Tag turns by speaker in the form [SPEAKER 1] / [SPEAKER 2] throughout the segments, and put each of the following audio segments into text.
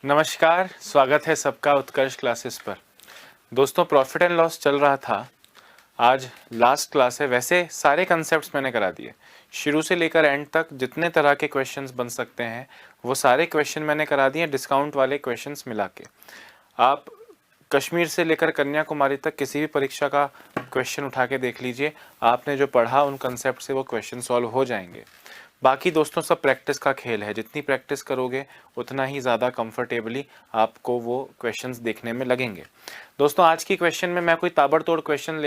[SPEAKER 1] नमस्कार, स्वागत है सबका उत्कर्ष क्लासेस पर। दोस्तों, प्रॉफिट एंड लॉस चल रहा था। आज लास्ट क्लास है। वैसे सारे कंसेप्ट्स मैंने करा दिए, शुरू से लेकर एंड तक जितने तरह के क्वेश्चंस बन सकते हैं वो सारे क्वेश्चन मैंने करा दिए, डिस्काउंट वाले क्वेश्चंस मिला के। आप कश्मीर से लेकर कन्याकुमारी तक किसी भी परीक्षा का क्वेश्चन उठा के देख लीजिए, आपने जो पढ़ा उन कंसेप्ट से वो क्वेश्चन सॉल्व हो जाएंगे। बाकी दोस्तों सब प्रैक्टिस का खेल है, जितनी प्रैक्टिस करोगे उतना ही ज़्यादा कंफर्टेबली आपको वो क्वेश्चंस देखने में लगेंगे। दोस्तों, आज की क्वेश्चन में मैं कोई ताबड़तोड़ क्वेश्चन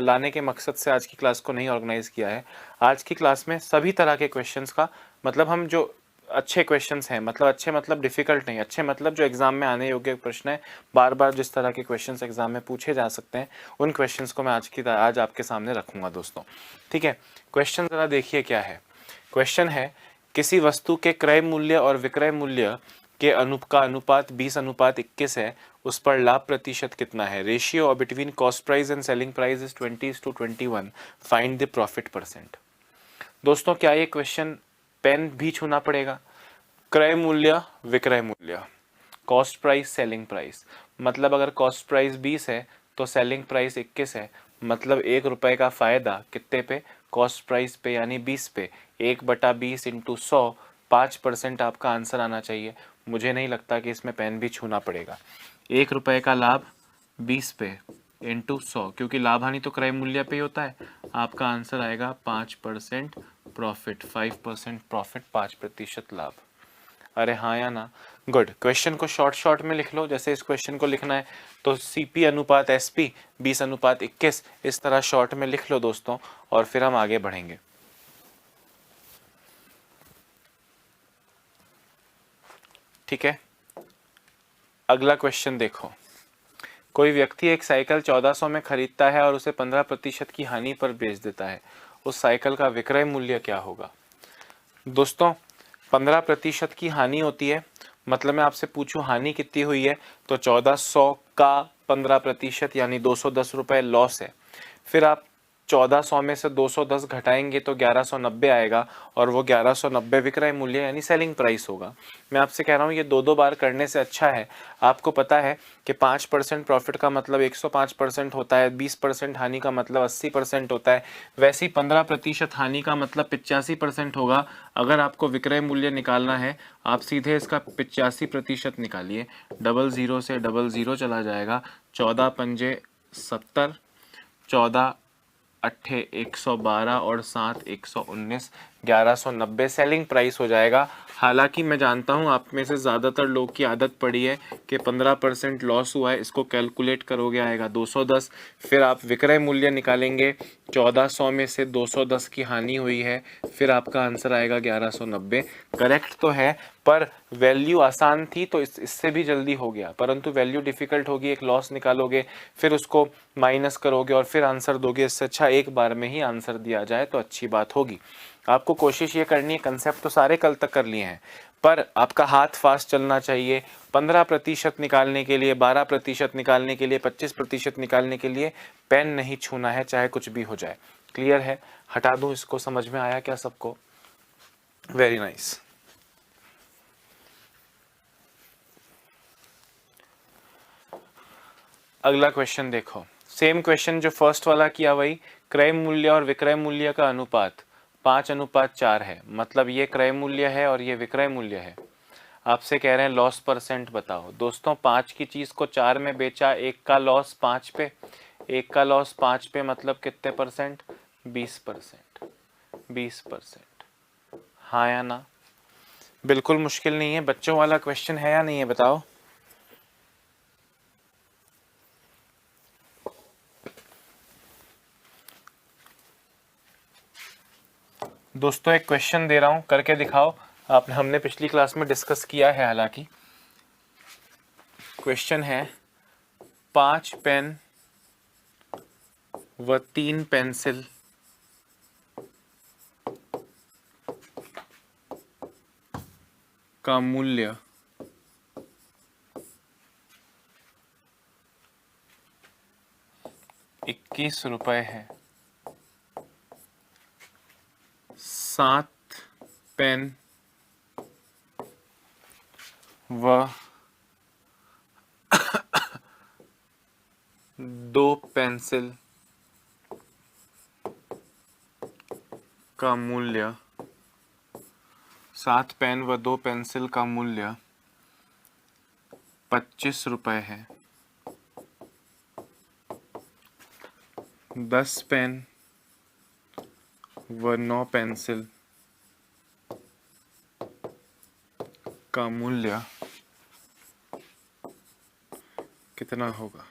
[SPEAKER 1] लाने के मकसद से आज की क्लास को नहीं ऑर्गेनाइज किया है। आज की क्लास में सभी तरह के क्वेश्चंस का मतलब हम जो अच्छे क्वेश्चंस हैं, मतलब अच्छे मतलब डिफिकल्ट नहीं, अच्छे मतलब जो एग्जाम में आने योग्य प्रश्न है, बार बार जिस तरह के क्वेश्चंस एग्जाम में पूछे जा सकते हैं उन क्वेश्चंस को मैं आज आपके सामने रखूंगा दोस्तों। ठीक है, क्वेश्चन ज़रा देखिए क्या है। क्वेश्चन है, किसी वस्तु के क्रय मूल्य और विक्रय मूल्य के अनुपात 20:21 है, उस पर लाभ प्रतिशत कितना है। Ratio between cost price and selling price is 20:21। Find the profit percent. दोस्तों, क्या ये क्वेश्चन पेन भी छूना पड़ेगा? क्रय मूल्य विक्रय मूल्य, कॉस्ट प्राइस सेलिंग प्राइस, मतलब अगर कॉस्ट प्राइस 20 है तो सेलिंग प्राइस 21 है, मतलब 1 रुपए का फायदा कितने पे? कॉस्ट प्राइस पे, यानी 20 पे। 1/20 इंटू 100, 5% आपका आंसर आना चाहिए। मुझे नहीं लगता कि इसमें पेन भी छूना पड़ेगा। 1 रुपए का लाभ 20 पे इंटू 100, क्योंकि लाभ हानि तो क्रय मूल्य पे ही होता है। आपका आंसर आएगा 5% प्रॉफिट, 5% प्रॉफिट, 5% लाभ। अरे हाँ या ना? गुड। क्वेश्चन को शॉर्ट में लिख लो। जैसे इस क्वेश्चन को लिखना है तो CP अनुपात SP 20:21 इस तरह शॉर्ट में लिख लो दोस्तों, और फिर हम आगे बढ़ेंगे। ठीक है, अगला क्वेश्चन देखो। कोई व्यक्ति एक साइकिल 1400 में खरीदता है और उसे 15% की हानि पर बेच देता है, उस साइकिल का विक्रय मूल्य क्या होगा? दोस्तों, 15% की हानि होती है, मतलब मैं आपसे पूछूं हानि कितनी हुई है, तो 1400 का 15% यानी 210 रुपये लॉस है। फिर आप 1400 में से 210 घटाएंगे तो 1190 आएगा, और वो 1190 विक्रय मूल्य यानी सेलिंग प्राइस होगा। मैं आपसे कह रहा हूँ ये दो बार करने से अच्छा है। आपको पता है कि 5% प्रॉफिट का मतलब 105% होता है, 20% हानि का मतलब 80% होता है, वैसे ही 15% हानि का मतलब 85% होगा। अगर आपको विक्रय मूल्य निकालना है, आप सीधे इसका 85% निकालिए। 00 से 00 चला जाएगा, 14 पंजे 70, 14 अट्ठे 112 और 7 119, 1190 सेलिंग प्राइस हो जाएगा। हालांकि मैं जानता हूं आप में से ज़्यादातर लोग की आदत पड़ी है कि 15% लॉस हुआ है, इसको कैलकुलेट करोगे आएगा 210, फिर आप विक्रय मूल्य निकालेंगे, 1400 में से 210 की हानि हुई है, फिर आपका आंसर आएगा 1190। करेक्ट तो है, पर वैल्यू आसान थी तो इससे भी जल्दी हो गया, परंतु वैल्यू डिफिकल्ट होगी। एक लॉस निकालोगे, फिर उसको माइनस करोगे और फिर आंसर दोगे। इससे अच्छा एक बार में ही आंसर दिया जाए तो अच्छी बात होगी। आपको कोशिश ये करनी है, कंसेप्ट तो सारे कल तक कर लिए हैं, पर आपका हाथ फास्ट चलना चाहिए। 15% निकालने के लिए, 12% निकालने के लिए, 25% निकालने के लिए पेन नहीं छूना है, चाहे कुछ भी हो जाए। क्लियर है? हटा दूं इसको? समझ में आया क्या सबको? Very nice. अगला क्वेश्चन देखो, सेम क्वेश्चन जो फर्स्ट वाला किया वही। क्रय मूल्य और विक्रय मूल्य का अनुपात 5:4 है, मतलब ये क्रय मूल्य है और ये विक्रय मूल्य है। आपसे कह रहे हैं लॉस परसेंट बताओ। दोस्तों, 5 की चीज़ को 4 में बेचा, एक का लॉस 5 पे, एक का लॉस 5 पे, मतलब कितने परसेंट? 20%। 20%। हाँ या ना? बिल्कुल मुश्किल नहीं है। बच्चों वाला क्वेश्चन है या नहीं है, बताओ। दोस्तों, एक क्वेश्चन दे रहा हूं, करके दिखाओ। हमने पिछली क्लास में डिस्कस किया है हालांकि। क्वेश्चन है, 5 पेन व 3 पेंसिल का मूल्य 21 रुपये है। 7 पेन व 2 पेंसिल का मूल्य 7 पेन व 2 पेंसिल का मूल्य 25 रुपये है। 10 पेन व 9 पेंसिल का मूल्य कितना होगा?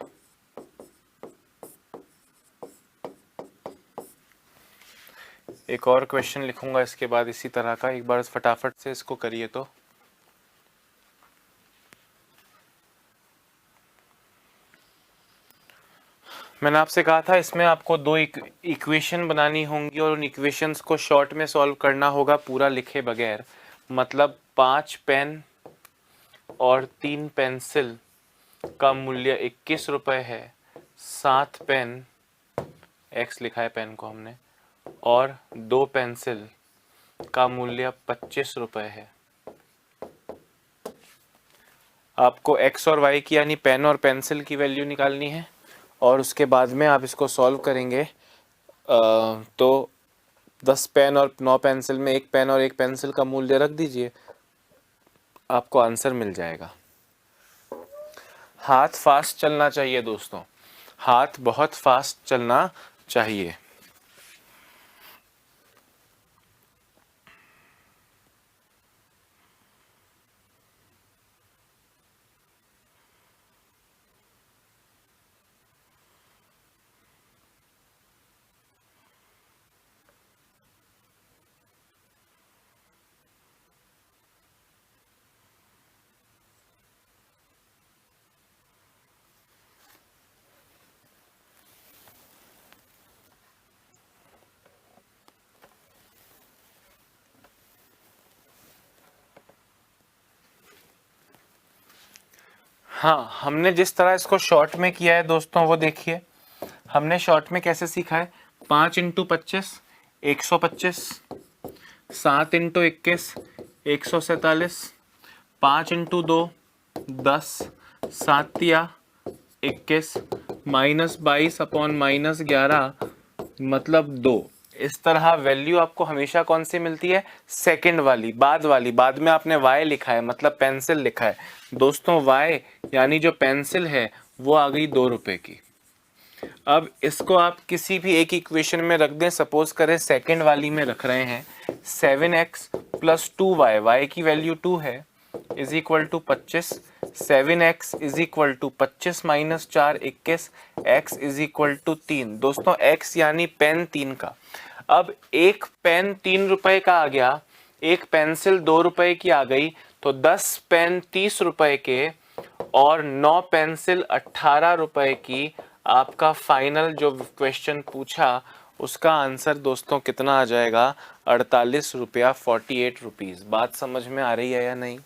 [SPEAKER 1] एक और क्वेश्चन लिखूंगा इसके बाद इसी तरह का, एक बार फटाफट से इसको करिए। तो मैंने आपसे कहा था इसमें आपको 2 इक्वेशन बनानी होंगी और उन इक्वेशंस को शॉर्ट में सॉल्व करना होगा पूरा लिखे बगैर। मतलब 5 पेन और 3 पेंसिल का मूल्य 21 रुपये है। 7 पेन, एक्स लिखा है पेन को हमने, और 2 पेंसिल का मूल्य 25 रुपये है। आपको एक्स और वाई की यानी पेन और पेंसिल की वैल्यू निकालनी है और उसके बाद में आप इसको सॉल्व करेंगे। तो 10 पेन और 9 पेंसिल में 1 पेन और 1 पेंसिल का मूल्य रख दीजिए, आपको आंसर मिल जाएगा। हाथ फास्ट चलना चाहिए दोस्तों, हाथ बहुत फास्ट चलना चाहिए। हाँ, हमने जिस तरह इसको शॉर्ट में किया है दोस्तों वो देखिए। हमने शॉर्ट में कैसे सीखा है? 5 × 25 125, 7 × 21 147, 5 × 2 10, 7 या 21, -22/-11 मतलब 2। इस तरह वैल्यू आपको हमेशा कौन सी मिलती है? सेकंड वाली, बाद वाली। बाद में आपने y लिखा है मतलब पेंसिल लिखा है दोस्तों। y यानी जो पेंसिल है वो आ गई 2 रुपए की। अब इसको आप किसी भी एक इक्वेशन में रख दें। सपोज करें सेकंड वाली में रख रहे हैं 7x + 2y, y की वैल्यू 2 है, is equal to 25। 7x is equal to 25 - 4 21, x is equal to 3। दोस्तों x यानी पेन 3 का। अब एक पेन 3 रुपए का आ गया, एक पेंसिल 2 रुपए की आ गई, तो 10 पेन 30 रुपए के और 9 पेंसिल 18 रुपए की। आपका फाइनल जो क्वेश्चन पूछा उसका आंसर दोस्तों कितना आ जाएगा? 48 रुपया, 48 रुपीज। बात समझ में आ रही है या नहीं?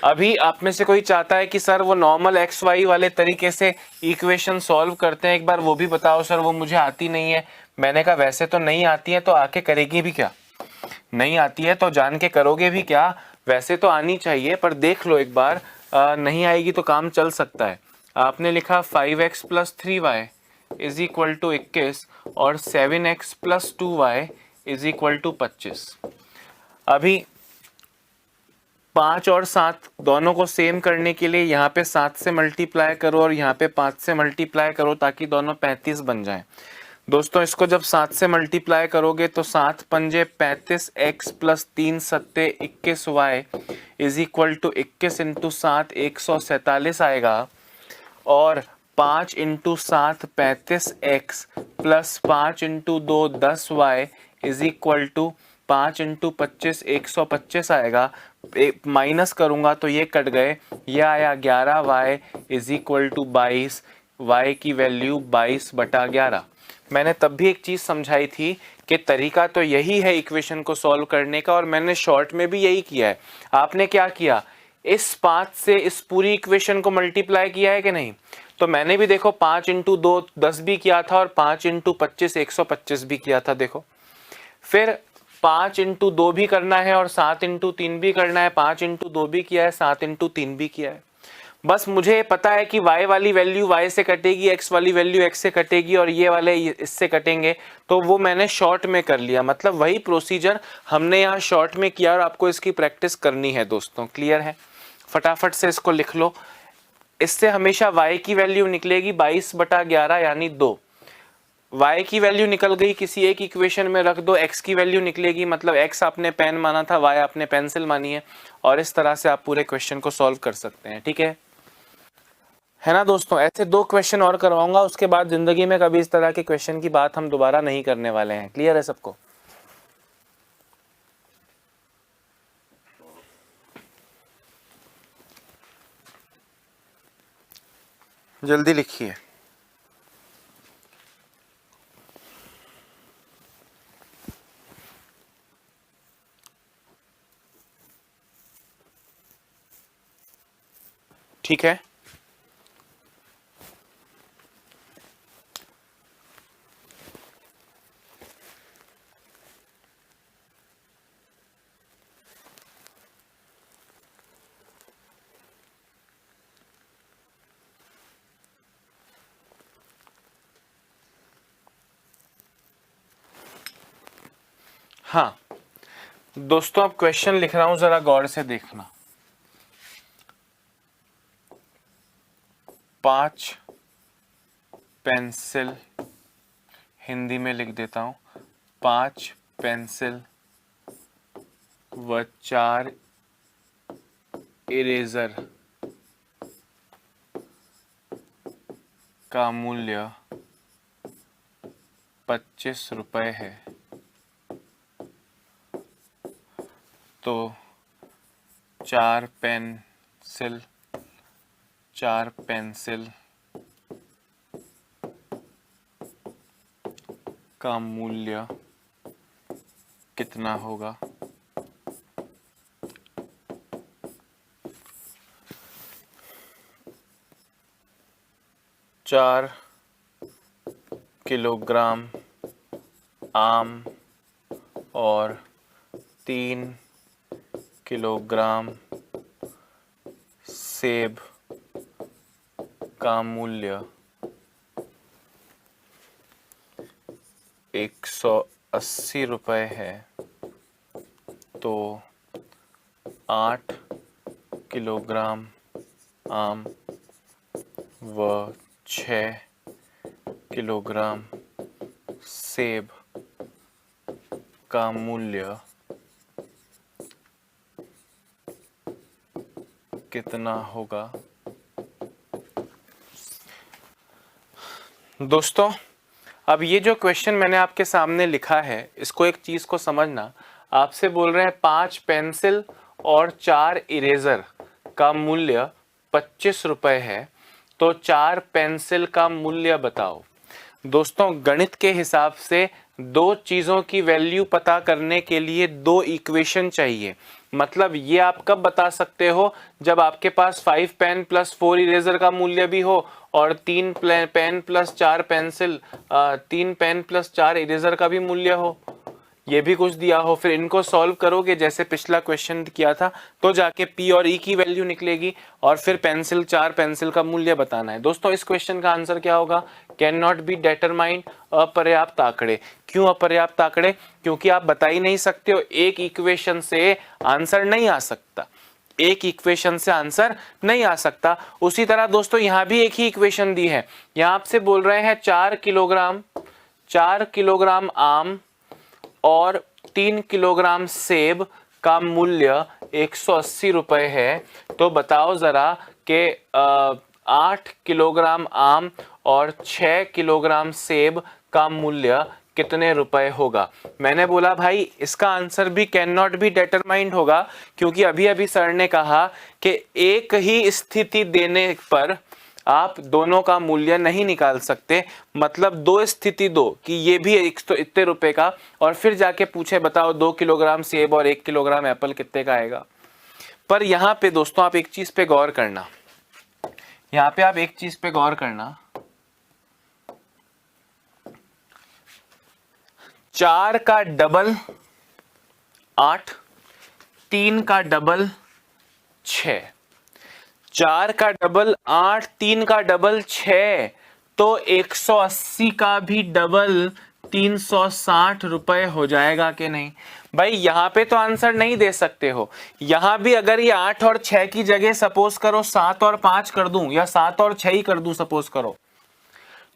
[SPEAKER 1] अभी आप में से कोई चाहता है कि सर वो नॉर्मल एक्स वाई वाले तरीके से इक्वेशन सॉल्व करते हैं, एक बार वो भी बताओ सर, वो मुझे आती नहीं है। मैंने कहा वैसे तो नहीं आती है तो आके करेगी भी क्या? नहीं आती है तो जान के करोगे भी क्या? वैसे तो आनी चाहिए, पर देख लो एक बार। नहीं आएगी तो काम चल सकता है। आपने लिखा 5x + 3y is equal to 21 और 7x + 2y is equal to 25। अभी 5 और 7 दोनों को सेम करने के लिए यहाँ पे 7 से मल्टीप्लाई करो और यहाँ पे 5 से मल्टीप्लाई करो ताकि दोनों 35 बन जाएं। दोस्तों इसको जब 7 से मल्टीप्लाई करोगे तो 7 पंजे 35, x + 3 सत्ते 21 y इज इक्वल टू 21 × 7 147 आएगा। और 5 × 7 35x + 5 × 2 10y is equal to 5 × 25 125 आएगा। माइनस करूंगा तो ये कट गए, ये आया 11y is equal to 22। y की वैल्यू 22/11। मैंने तब भी एक चीज समझाई थी कि तरीका तो यही है इक्वेशन को सॉल्व करने का, और मैंने शॉर्ट में भी यही किया है। आपने क्या किया? इस 5 से इस पूरी इक्वेशन को मल्टीप्लाई किया है कि नहीं? तो मैंने भी देखो 5 × 2 10 भी किया था और 5 × 25 125 भी किया था। देखो फिर 5 × 2 भी करना है और 7 × 3 भी करना है। 5 × 2 भी किया है, 7 × 3 भी किया है। बस मुझे पता है कि y वाली वैल्यू y से कटेगी, x वाली वैल्यू x से कटेगी और ये वाले इससे कटेंगे, तो वो मैंने शॉर्ट में कर लिया। मतलब वही प्रोसीजर हमने यहाँ शॉर्ट में किया और आपको इसकी प्रैक्टिस करनी है दोस्तों। क्लियर है? फटाफट से इसको लिख लो। इससे हमेशा y की वैल्यू निकलेगी 22/11 यानी 2। y की वैल्यू निकल गई, किसी एक इक्वेशन में रख दो, x की वैल्यू निकलेगी, मतलब x आपने पेन माना था, y आपने पेंसिल मानी है, और इस तरह से आप पूरे क्वेश्चन को सॉल्व कर सकते हैं। ठीक है ना दोस्तों? ऐसे 2 क्वेश्चन और करवाऊंगा, उसके बाद जिंदगी में कभी इस तरह के क्वेश्चन की बात हम दोबारा नहीं करने वाले हैं। क्लियर है सबको? जल्दी लिखिए। ठीक है, हाँ दोस्तों, अब क्वेश्चन लिख रहा हूं, जरा गौर से देखना। 5 पेंसिल, हिंदी में लिख देता हूं, 5 पेंसिल व 4 इरेजर का मूल्य 25 रुपये है। तो 4 पेंसिल का मूल्य कितना होगा? चार किलोग्राम आम और 3 किलोग्राम सेब का मूल्य 180 रुपये है। तो 8 किलोग्राम आम व 6 किलोग्राम सेब का मूल्य कितना होगा? दोस्तों, अब ये जो क्वेश्चन मैंने आपके सामने लिखा है, इसको एक चीज को समझना। आपसे बोल रहे हैं 5 पेंसिल और 4 इरेजर का मूल्य 25 रुपये है, तो 4 पेंसिल का मूल्य बताओ। दोस्तों, गणित के हिसाब से 2 चीजों की वैल्यू पता करने के लिए 2 इक्वेशन चाहिए। मतलब ये आप कब बता सकते हो? जब आपके पास 5 पेन प्लस 4 इरेजर का मूल्य भी हो और 3 pen plus 4 pencil 3 pen plus 4 eraser का भी मूल्य हो, ये भी कुछ दिया हो। फिर इनको सॉल्व करोगे जैसे पिछला क्वेश्चन किया था, तो जाके P और E की वैल्यू निकलेगी और फिर 4 पेंसिल का मूल्य बताना है। दोस्तों, इस क्वेश्चन का आंसर क्या होगा? कैन नॉट बी डिटरमाइंड, अपर्याप्त आंकड़े। क्यों अपर्याप्त आंकड़े? क्योंकि आप बता ही नहीं सकते हो, एक इक्वेशन से आंसर नहीं आ सकता, एक इक्वेशन से आंसर नहीं आ सकता। उसी तरह दोस्तों, यहां भी एक ही इक्वेशन दी है। यहां आपसे बोल रहे हैं 4 किलोग्राम आम और 3 किलोग्राम सेब का मूल्य 180 रुपये है। तो बताओ जरा कि 8 किलोग्राम आम और 6 किलोग्राम सेब का मूल्य कितने रुपए होगा? मैंने बोला भाई इसका आंसर भी कैन नॉट बी डिटरमाइंड होगा, क्योंकि अभी अभी सर ने कहा कि एक ही स्थिति देने पर आप दोनों का मूल्य नहीं निकाल सकते। मतलब 2 स्थिति दो कि ये भी इतने रुपए का, और फिर जाके पूछे बताओ 2 किलोग्राम सेब और 1 किलोग्राम एप्पल कितने का आएगा। पर यहाँ पे दोस्तों आप एक चीज पे गौर करना, यहाँ पे आप एक चीज पे गौर करना, 4 का डबल 8, 3 का डबल 6, 4 का डबल 8, 3 का डबल 6, तो 180 का भी डबल 360 रुपए हो जाएगा कि नहीं? भाई यहां पे तो आंसर नहीं दे सकते हो। यहां भी अगर ये 8 और 6 की जगह सपोज करो 7 और 5 कर दूं, या 7 और 6 ही कर दूं सपोज करो,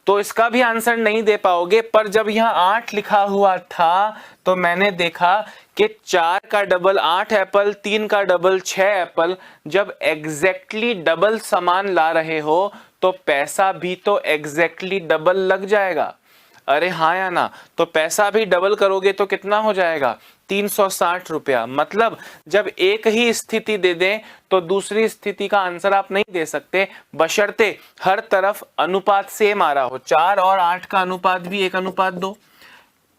[SPEAKER 1] तो इसका भी आंसर नहीं दे पाओगे। पर जब यहां 8 लिखा हुआ था तो मैंने देखा कि 4 का डबल 8 एप्पल, 3 का डबल 6 एप्पल, जब एग्जैक्टली डबल सामान ला रहे हो तो पैसा भी तो एग्जैक्टली डबल लग जाएगा। अरे हाँ या ना? तो पैसा भी डबल करोगे तो कितना हो जाएगा? 360 रुपया। मतलब जब एक ही स्थिति दे दें तो दूसरी स्थिति का आंसर आप नहीं दे सकते, बशर्ते हर तरफ अनुपात सेम आ रहा हो। 4 और 8 का अनुपात भी 1:2,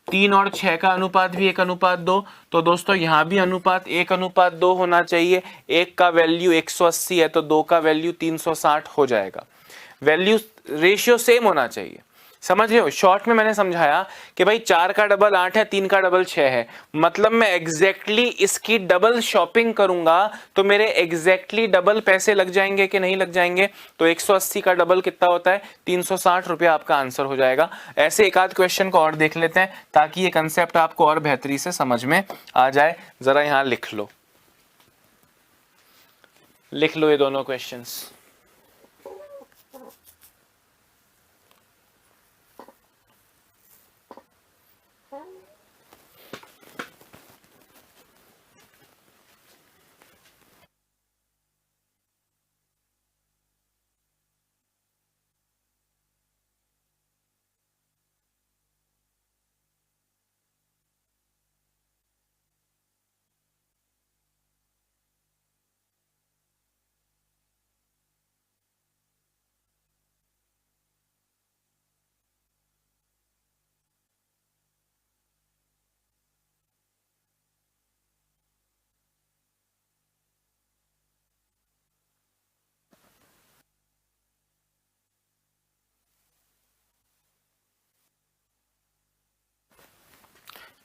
[SPEAKER 1] 3 और 6 का अनुपात भी 1:2। तो दोस्तों यहां भी अनुपात 1:2 होना चाहिए। एक का वैल्यू 180 है तो 2 का वैल्यू 360 हो जाएगा। वैल्यू रेशियो सेम होना चाहिए। समझ रहे हो? शॉर्ट में मैंने समझाया कि भाई 4 का डबल 8 है, 3 का डबल 6 है, मतलब मैं एग्जैक्टली इसकी डबल शॉपिंग करूंगा तो मेरे एग्जैक्टली डबल पैसे लग जाएंगे कि नहीं लग जाएंगे? तो 180 का डबल कितना होता है? 360 रुपया आपका आंसर हो जाएगा। ऐसे एक आध क्वेश्चन को और देख लेते हैं ताकि ये कंसेप्ट आपको और बेहतरी से समझ में आ जाए। जरा यहां लिख लो, लिख लो ये दोनों क्वेश्चंस।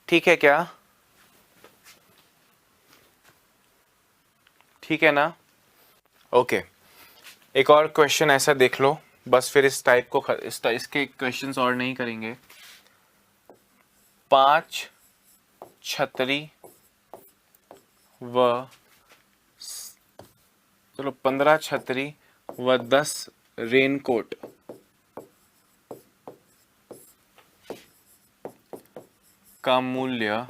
[SPEAKER 1] ठीक है क्या? ठीक है ना? ओके, एक और क्वेश्चन ऐसा देख लो, बस फिर इस टाइप को इसके क्वेश्चंस और नहीं करेंगे। 5 छतरी व चलो 15 छतरी व 10 रेनकोट का मूल्य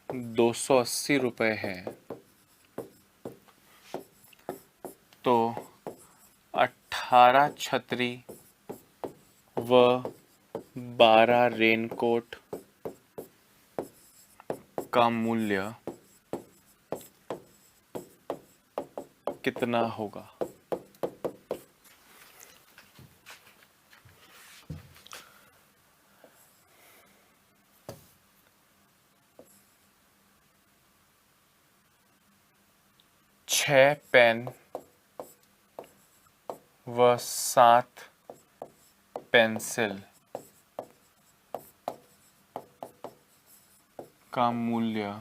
[SPEAKER 1] 280 रुपए है, तो 18 छतरी व 12 रेनकोट का मूल्य कितना होगा? छह पेन व 7 पेंसिल का मूल्य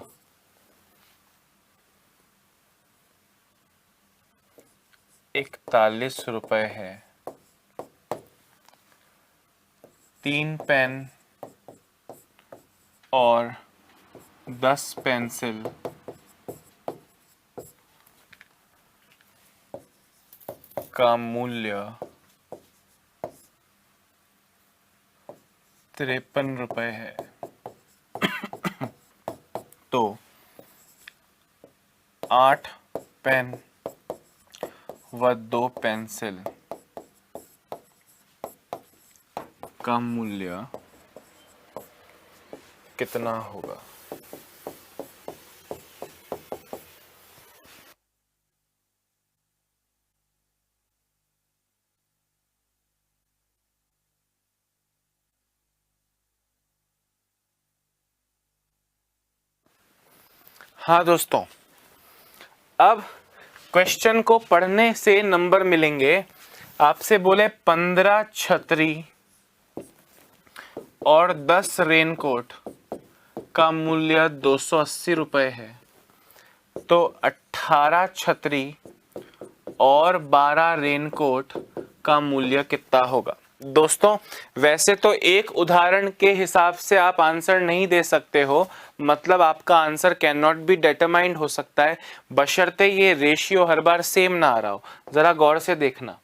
[SPEAKER 1] 41 रुपए है। 3 पेन और 10 पेंसिल का मूल्य 53 रुपए है। तो 8 पेन व 2 पेंसिल का मूल्य कितना होगा? हाँ दोस्तों, अब क्वेश्चन को पढ़ने से नंबर मिलेंगे। आपसे बोले 15 छतरी और 10 रेनकोट का मूल्य 280 रुपए है, तो 18 छतरी और 12 रेनकोट का मूल्य कितना होगा। दोस्तों वैसे तो एक उदाहरण के हिसाब से आप आंसर नहीं दे सकते हो, मतलब आपका answer can not be determined हो सकता है, बशर्ते ये रेशियो हर बार सेम ना आ रहा हो। जरा गौर से देखना,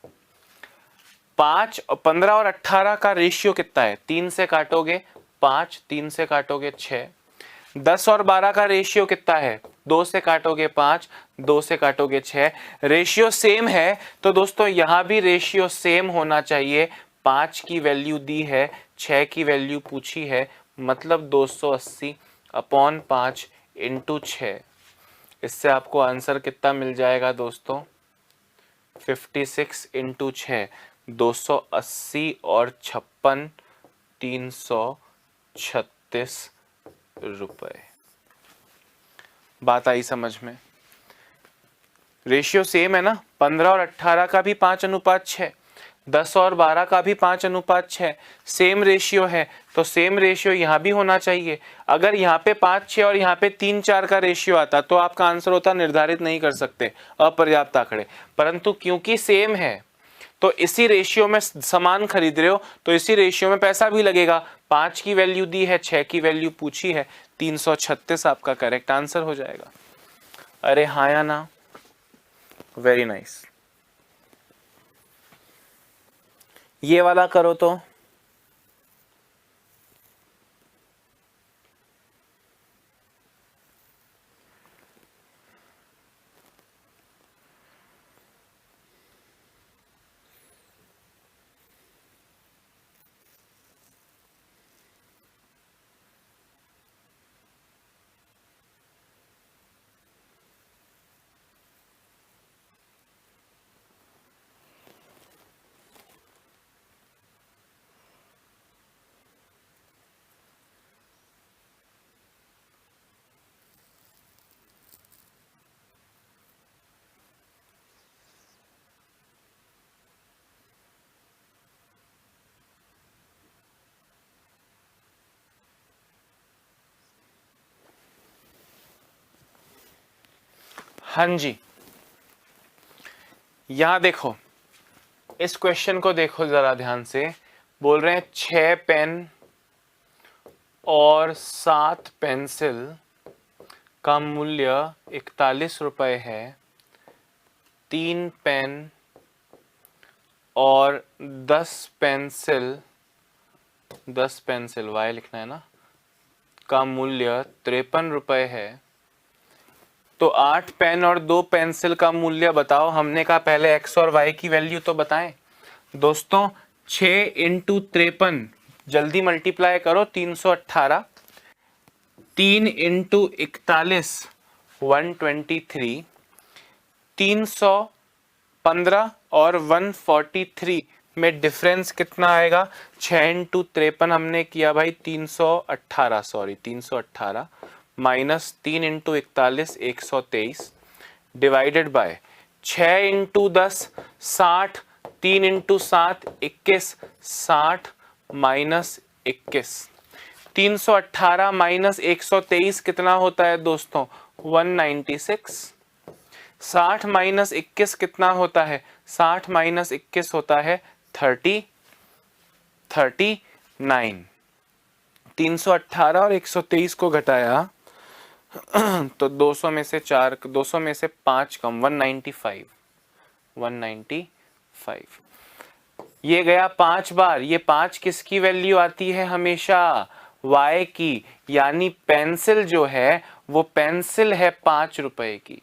[SPEAKER 1] 5, 15 और 18 का रेशियो कितना है, 3 से काटोगे 5, 3 से काटोगे 6। 10 और 12 का रेशियो कितना है, 2 से काटोगे 5, 2 से काटोगे 6। रेशियो सेम है तो दोस्तों यहां भी रेशियो सेम होना चाहिए। 5 की वैल्यू दी है, 6 की वैल्यू पूछी है, मतलब 280 अपॉन 5 इंटू 6। इससे आपको आंसर कितना मिल जाएगा दोस्तों, 56 इंटू 6, 280 और 56, 336 रुपए। बात आई समझ में? रेशियो सेम है ना, 15 और 18 का भी 5:6, 10 और 12 का भी 5:6, सेम रेशियो है तो सेम रेशियो यहाँ भी होना चाहिए। अगर यहाँ पे 5, 6 और यहाँ पे 3, 4 का रेशियो आता तो आपका आंसर होता निर्धारित नहीं कर सकते, अपर्याप्त आंकड़े, परंतु क्योंकि सेम है तो इसी रेशियो में सामान खरीद रहे हो तो इसी रेशियो में पैसा भी लगेगा। 5 की वैल्यू दी है, 6 की वैल्यू पूछी है, 336 आपका करेक्ट आंसर हो जाएगा। अरे हाँ या ना, वेरी नाइस। ये वाला करो तो, हाँ जी, यहां देखो, इस क्वेश्चन को देखो जरा ध्यान से। बोल रहे हैं 6 पेन और 7 पेंसिल का मूल्य 41 रुपए है। 3 पेन और 10 पेंसिल वाई लिखना है ना, का मूल्य 53 रुपए है। तो 8 पेन और 2 पेंसिल का मूल्य बताओ। हमने कहा पहले एक्स और वाई की वैल्यू तो बताएं। दोस्तों 6 इंटू 53, जल्दी मल्टीप्लाई करो, 318, 3 इंटू 41, 123, 315 और 143 में डिफरेंस कितना आएगा। 6 इंटू 53 हमने किया भाई 318 minus 3 into 41 123 divided by 6 into 10 60, 3 into 7 21, 60 minus 21, 318 minus 123 कितना होता है दोस्तों, 196। 60 माइनस 21 कितना होता है, 60 माइनस 21 होता है 39। 318 और 123 को घटाया तो 200 में से 5 कम, 195। ये गया 5 बार। ये 5 किसकी वैल्यू आती है हमेशा, y की, यानी पेंसिल जो है वो पेंसिल है 5 रुपए की।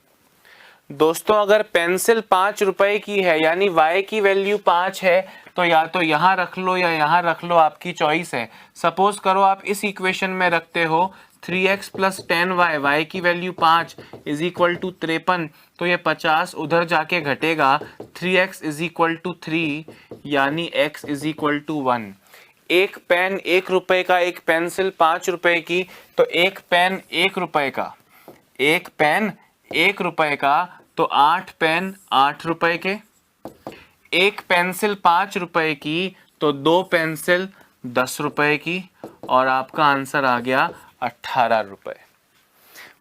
[SPEAKER 1] दोस्तों अगर पेंसिल 5 रुपए की है यानी y की वैल्यू 5 है तो या तो यहां रख लो या यहां रख लो, आपकी चॉइस है। सपोज करो आप इस इक्वेशन में रखते हो 3x प्लस 10y, y की वैल्यू 5 इज इक्वल टू 53, तो ये 50 उधर जाके घटेगा, 3x इज इक्वल टू 3 यानी x इज इक्वल टू 1। एक पेन 1 रुपए का, एक पेंसिल 5 रुपए की, तो एक पेन 1 रुपए का, एक पेन 1 रुपए का, तो 8 पेन 8 रुपए के। एक पेंसिल 5 रुपए की तो 2 पेंसिल 10 रुपए की, और आपका आंसर आ गया 18 रुपए।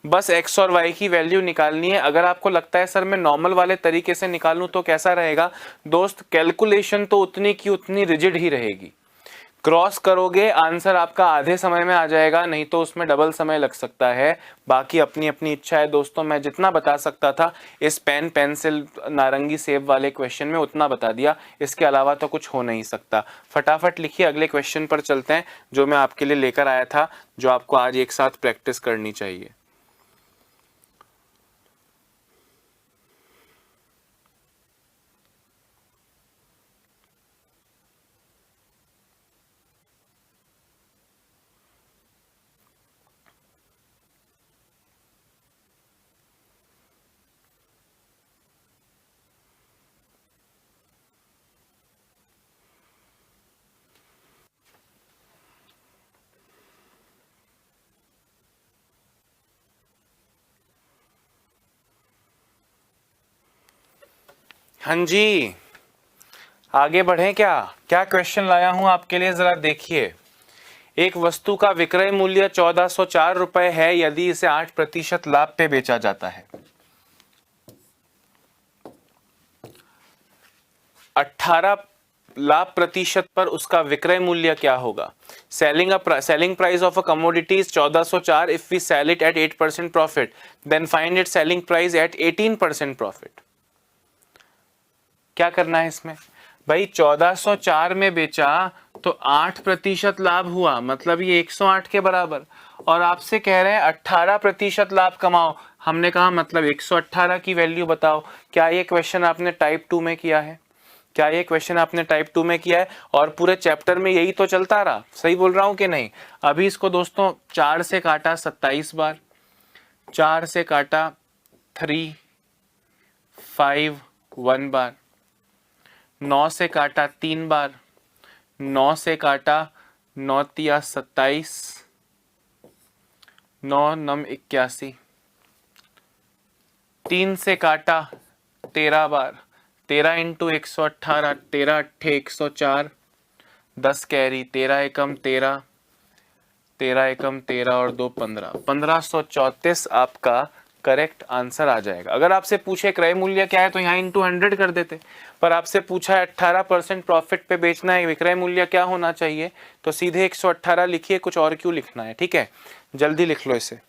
[SPEAKER 1] बस x और y की वैल्यू निकालनी है। अगर आपको लगता है सर मैं नॉर्मल वाले तरीके से निकालूं तो कैसा रहेगा दोस्त, कैलकुलेशन तो उतनी की उतनी रिजिड ही रहेगी। क्रॉस करोगे आंसर आपका आधे समय में आ जाएगा, नहीं तो उसमें डबल समय लग सकता है। बाकी अपनी अपनी इच्छा है दोस्तों, मैं जितना बता सकता था इस पेन पेंसिल नारंगी सेब वाले क्वेश्चन में उतना बता दिया, इसके अलावा तो कुछ हो नहीं सकता। फटाफट लिखिए, अगले क्वेश्चन पर चलते हैं जो मैं आपके लिए लेकर आया था, जो आपको आज एक साथ प्रैक्टिस करनी चाहिए। हाँ जी, आगे बढ़ें। क्या क्या क्वेश्चन लाया हूं आपके लिए, जरा देखिए। एक वस्तु का विक्रय मूल्य 1404 रुपए है यदि इसे 8% लाभ पे बेचा जाता है। 18 लाभ प्रतिशत पर उसका विक्रय मूल्य क्या होगा? Selling price of a commodity is 1404 if we sell it at 8% profit, then find it selling price at 18% profit. क्या करना है इसमें भाई? 1404 में बेचा तो 8% लाभ हुआ, मतलब ये 108 के बराबर, और आपसे कह रहे हैं 18% लाभ कमाओ। हमने कहा मतलब 118 की वैल्यू बताओ। क्या ये क्वेश्चन आपने टाइप 2 में किया है? क्या ये क्वेश्चन आपने टाइप 2 में किया है? और पूरे चैप्टर में यही तो चलता रहा, सही बोल रहा हूं कि नहीं? अभी इसको दोस्तों 4 से काटा 27 बार, 4 से काटा 3 5 1 बार, 9 से काटा 3 बार, 9 से काटा 9 तिया 27, 9 नम 81, 3 से काटा 13 बार, 13 इंटू 118, 13 अट्ठे 104, 10 कैरी, 13 एकम 13, 13 एकम 13 और 2 15, 1534 आपका करेक्ट आंसर आ जाएगा। अगर आपसे पूछे क्रय मूल्य क्या है तो यहाँ इंटू 100 कर देते, पर आपसे पूछा है 18% प्रॉफिट पे बेचना है, विक्रय मूल्य क्या होना चाहिए, तो सीधे 118 लिखिए, कुछ और क्यों लिखना है? ठीक है, जल्दी लिख लो इसे।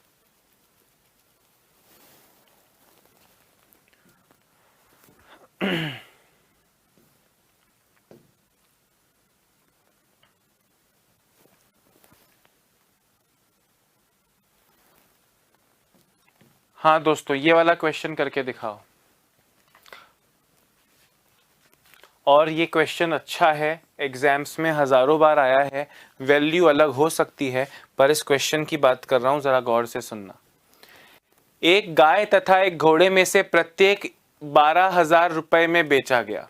[SPEAKER 1] हाँ दोस्तों, ये वाला क्वेश्चन करके दिखाओ। और ये क्वेश्चन अच्छा है, एग्जाम्स में हजारों बार आया है, वैल्यू अलग हो सकती है, पर इस क्वेश्चन की बात कर रहा हूं, जरा गौर से सुनना। एक गाय तथा एक घोड़े में से प्रत्येक 12,000 रुपए में बेचा गया।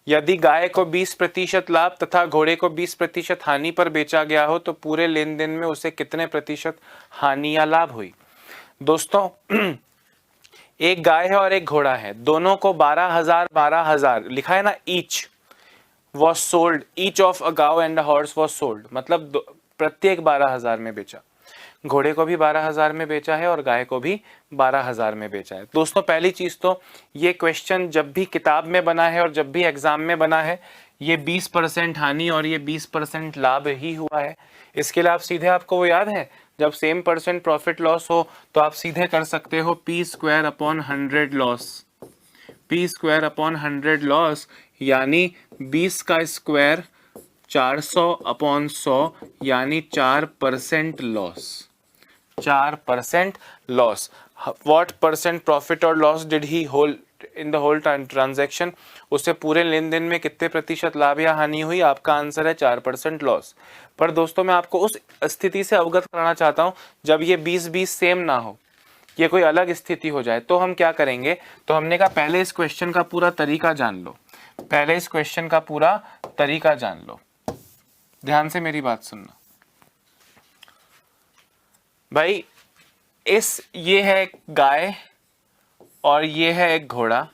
[SPEAKER 1] यदि गाय को 20% लाभ तथा घोड़े को 20% हानि पर बेचा गया हो तो पूरे लेन देन में उसे कितने प्रतिशत हानि या लाभ हुई? दोस्तों एक गाय है और एक घोड़ा है, दोनों को 12,000 लिखा है ना, each was sold, each of a Gao and a horse was sold, मतलब प्रत्येक 12,000 में बेचा। घोड़े को भी 12,000 में बेचा है और गाय को भी 12,000 में बेचा है। दोस्तों पहली चीज तो ये क्वेश्चन जब भी किताब में बना है और जब भी एग्जाम में बना है, ये 20% हानि और ये 20% लाभ ही हुआ है। इसके लिए आप सीधे, आपको वो याद है जब सेम परसेंट प्रॉफिट लॉस हो तो आप सीधे कर सकते हो P² upon 100 loss, P² upon 100 loss, यानी 20 का स्क्वायर 400 अपॉन 100, यानी 4% loss, 4% loss. What percent profit और loss did he hold in the whole transaction? उसे पूरे लेन देन में कितने प्रतिशत लाभ या हानि हुई? आपका आंसर है 4% लॉस। पर दोस्तों मैं आपको उस स्थिति से अवगत कराना चाहता हूं जब ये 20-20 सेम ना हो, ये कोई अलग स्थिति हो जाए, तो हम क्या करेंगे? तो हमने कहा पहले इस क्वेश्चन का पूरा तरीका जान लो, पहले इस क्वेश्चन का पूरा तरीका जान लो। ध्यान से मेरी बात सुनना भाई। ये है एक गाय और ये है एक घोड़ा।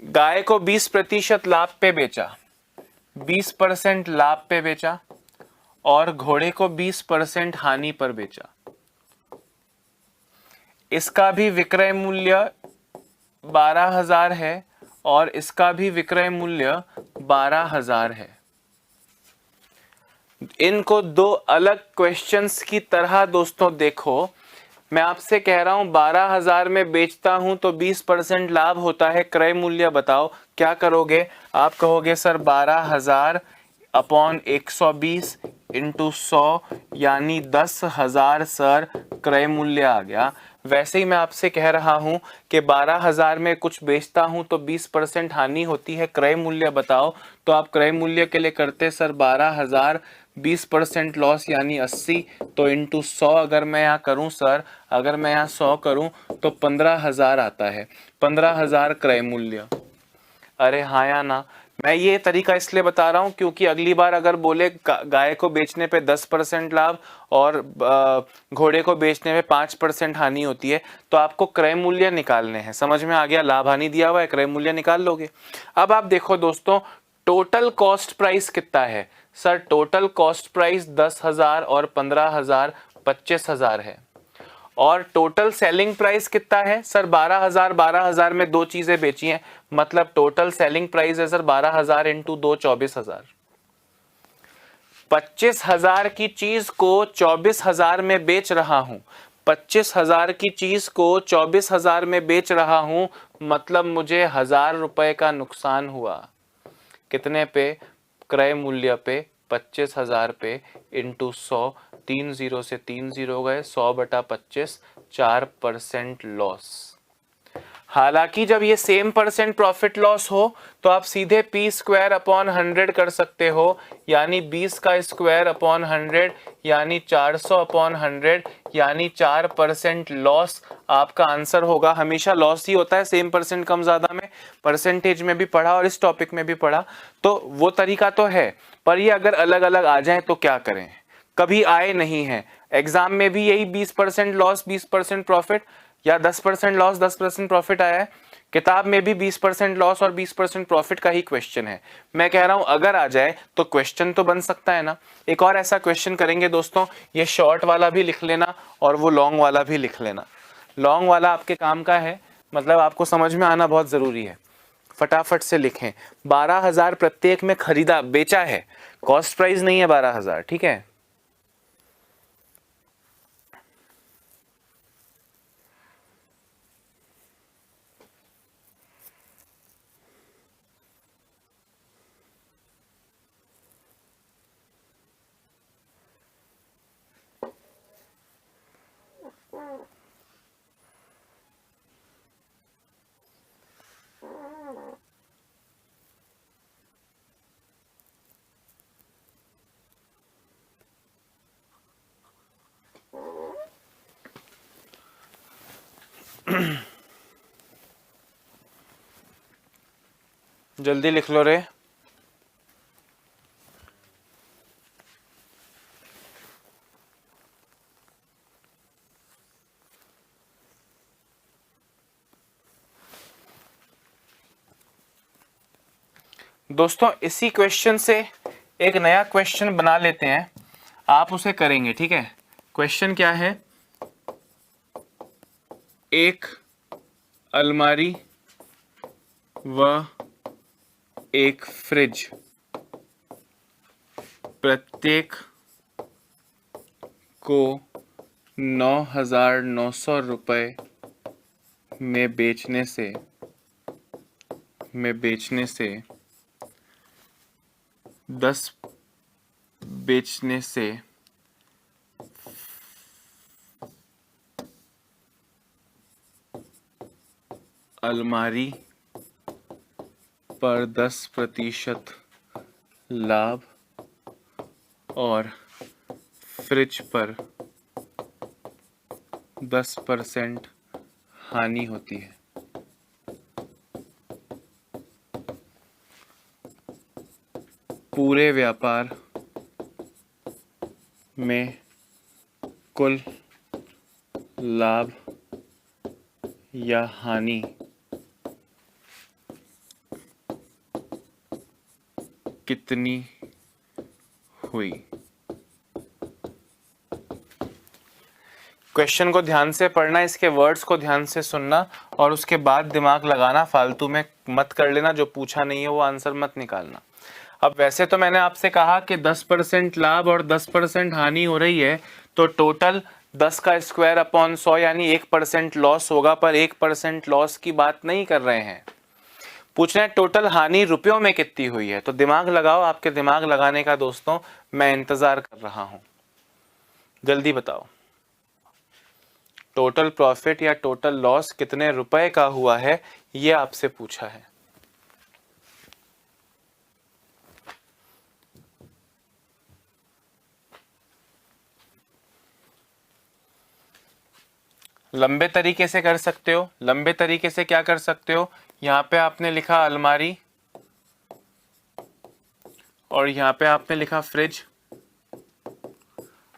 [SPEAKER 1] गाय को 20% लाभ पे बेचा, 20% लाभ पे बेचा, और घोड़े को 20% हानि पर बेचा। इसका भी विक्रय मूल्य 12,000 है और इसका भी विक्रय मूल्य 12,000 है। इनको दो अलग क्वेश्चंस की तरह दोस्तों देखो, मैं आपसे कह रहा हूं 12,000 में बेचता हूं तो 20% लाभ होता है, क्रय मूल्य बताओ। क्या करोगे आप? कहोगे सर 12,000 अपॉन 120 इंटू 100 यानी 10,000 सर क्रय मूल्य आ गया। वैसे ही मैं आपसे कह रहा हूं कि 12,000 में कुछ बेचता हूं तो 20% हानि होती है, क्रय मूल्य बताओ। तो आप क्रय मूल्य के लिए करते सर 12,000 20% लॉस यानी 80, तो इंटू 100 अगर मैं यहाँ करूँ सर, अगर मैं यहाँ 100 करूँ तो 15,000 आता है, 15,000 क्रय मूल्य। अरे हाँ या ना? मैं ये तरीका इसलिए बता रहा हूँ क्योंकि अगली बार अगर बोले गाय को बेचने पे 10% लाभ और घोड़े को बेचने में 5% हानि होती है, तो आपको क्रय मूल्य निकालने हैं। समझ में आ गया? लाभ हानि दिया हुआ है, क्रय मूल्य निकाल लोगे। अब आप देखो दोस्तों, टोटल कॉस्ट प्राइस कितना है सर? टोटल कॉस्ट प्राइस 10,000 और 15,000 25,000 है। और टोटल सेलिंग प्राइस कितना है सर? 12,000। 12,000 में दो चीजें बेची हैं, मतलब टोटल सेलिंग प्राइस है सर 12,000 इंटू 2 24,000। 25,000 की चीज को 24,000 में बेच रहा हूं, 25,000 की चीज को 24,000 में बेच रहा हूं, मतलब मुझे 1,000 रुपए का नुकसान हुआ। कितने पे? क्रय मूल्य पे, 25,000 पे इंटू 100, 3 0 से 3 0 गए, 100/25, 4% लॉस। हालांकि जब ये सेम परसेंट प्रॉफिट लॉस हो तो आप सीधे पी स्क्वायर अपॉन 100 कर सकते हो, यानी 20 का स्क्वायर अपॉन 100 यानी 400 अपॉन 100 यानी 4% लॉस आपका आंसर होगा। हमेशा लॉस ही होता है, सेम परसेंट कम ज्यादा में, परसेंटेज में भी पढ़ा और इस टॉपिक में भी पढ़ा, तो वो तरीका तो है। पर ये अगर अलग अलग आ जाए तो क्या करें? कभी आए नहीं है एग्जाम में भी यही 20% लॉस 20% प्रॉफिट, या 10% लॉस 10% प्रॉफिट आया है। किताब में भी 20% लॉस और 20% प्रॉफिट का ही क्वेश्चन है। मैं कह रहा हूं अगर आ जाए तो क्वेश्चन तो बन सकता है ना। एक और ऐसा क्वेश्चन करेंगे दोस्तों, ये शॉर्ट वाला भी लिख लेना और वो लॉन्ग वाला भी लिख लेना। लॉन्ग वाला आपके काम का है, मतलब आपको समझ में आना बहुत जरूरी है। फटाफट से लिखें। 12,000 प्रत्येक में खरीदा बेचा है, कॉस्ट प्राइस नहीं है 12,000, ठीक है। जल्दी लिख लो रे। दोस्तों इसी क्वेश्चन से एक नया क्वेश्चन बना लेते हैं, आप उसे करेंगे, ठीक है। क्वेश्चन क्या है? एक अलमारी व एक फ्रिज प्रत्येक को 9,900 रुपये में बेचने से 10 बेचने से अलमारी पर 10% लाभ और फ्रिज पर 10% हानि होती है। पूरे व्यापार में कुल लाभ या हानि कितनी हुई? क्वेश्चन को ध्यान से पढ़ना, इसके वर्ड्स को ध्यान से सुनना और उसके बाद दिमाग लगाना, फालतू में मत कर लेना, जो पूछा नहीं है वो आंसर मत निकालना। अब वैसे तो मैंने आपसे कहा कि 10% लाभ और 10% हानि हो रही है, तो टोटल 10 का स्क्वायर अपॉन 100 यानी 1% लॉस होगा, पर 1% लॉस की बात नहीं कर रहे हैं। पूछ रहे हैं टोटल हानि रुपयों में कितनी हुई है। तो दिमाग लगाओ, आपके दिमाग लगाने का दोस्तों मैं इंतजार कर रहा हूं, जल्दी बताओ। टोटल प्रॉफिट या टोटल लॉस कितने रुपए का हुआ है, ये आपसे पूछा है। लंबे तरीके से कर सकते हो। लंबे तरीके से क्या कर सकते हो, यहां पे आपने लिखा अलमारी और यहां पे आपने लिखा फ्रिज।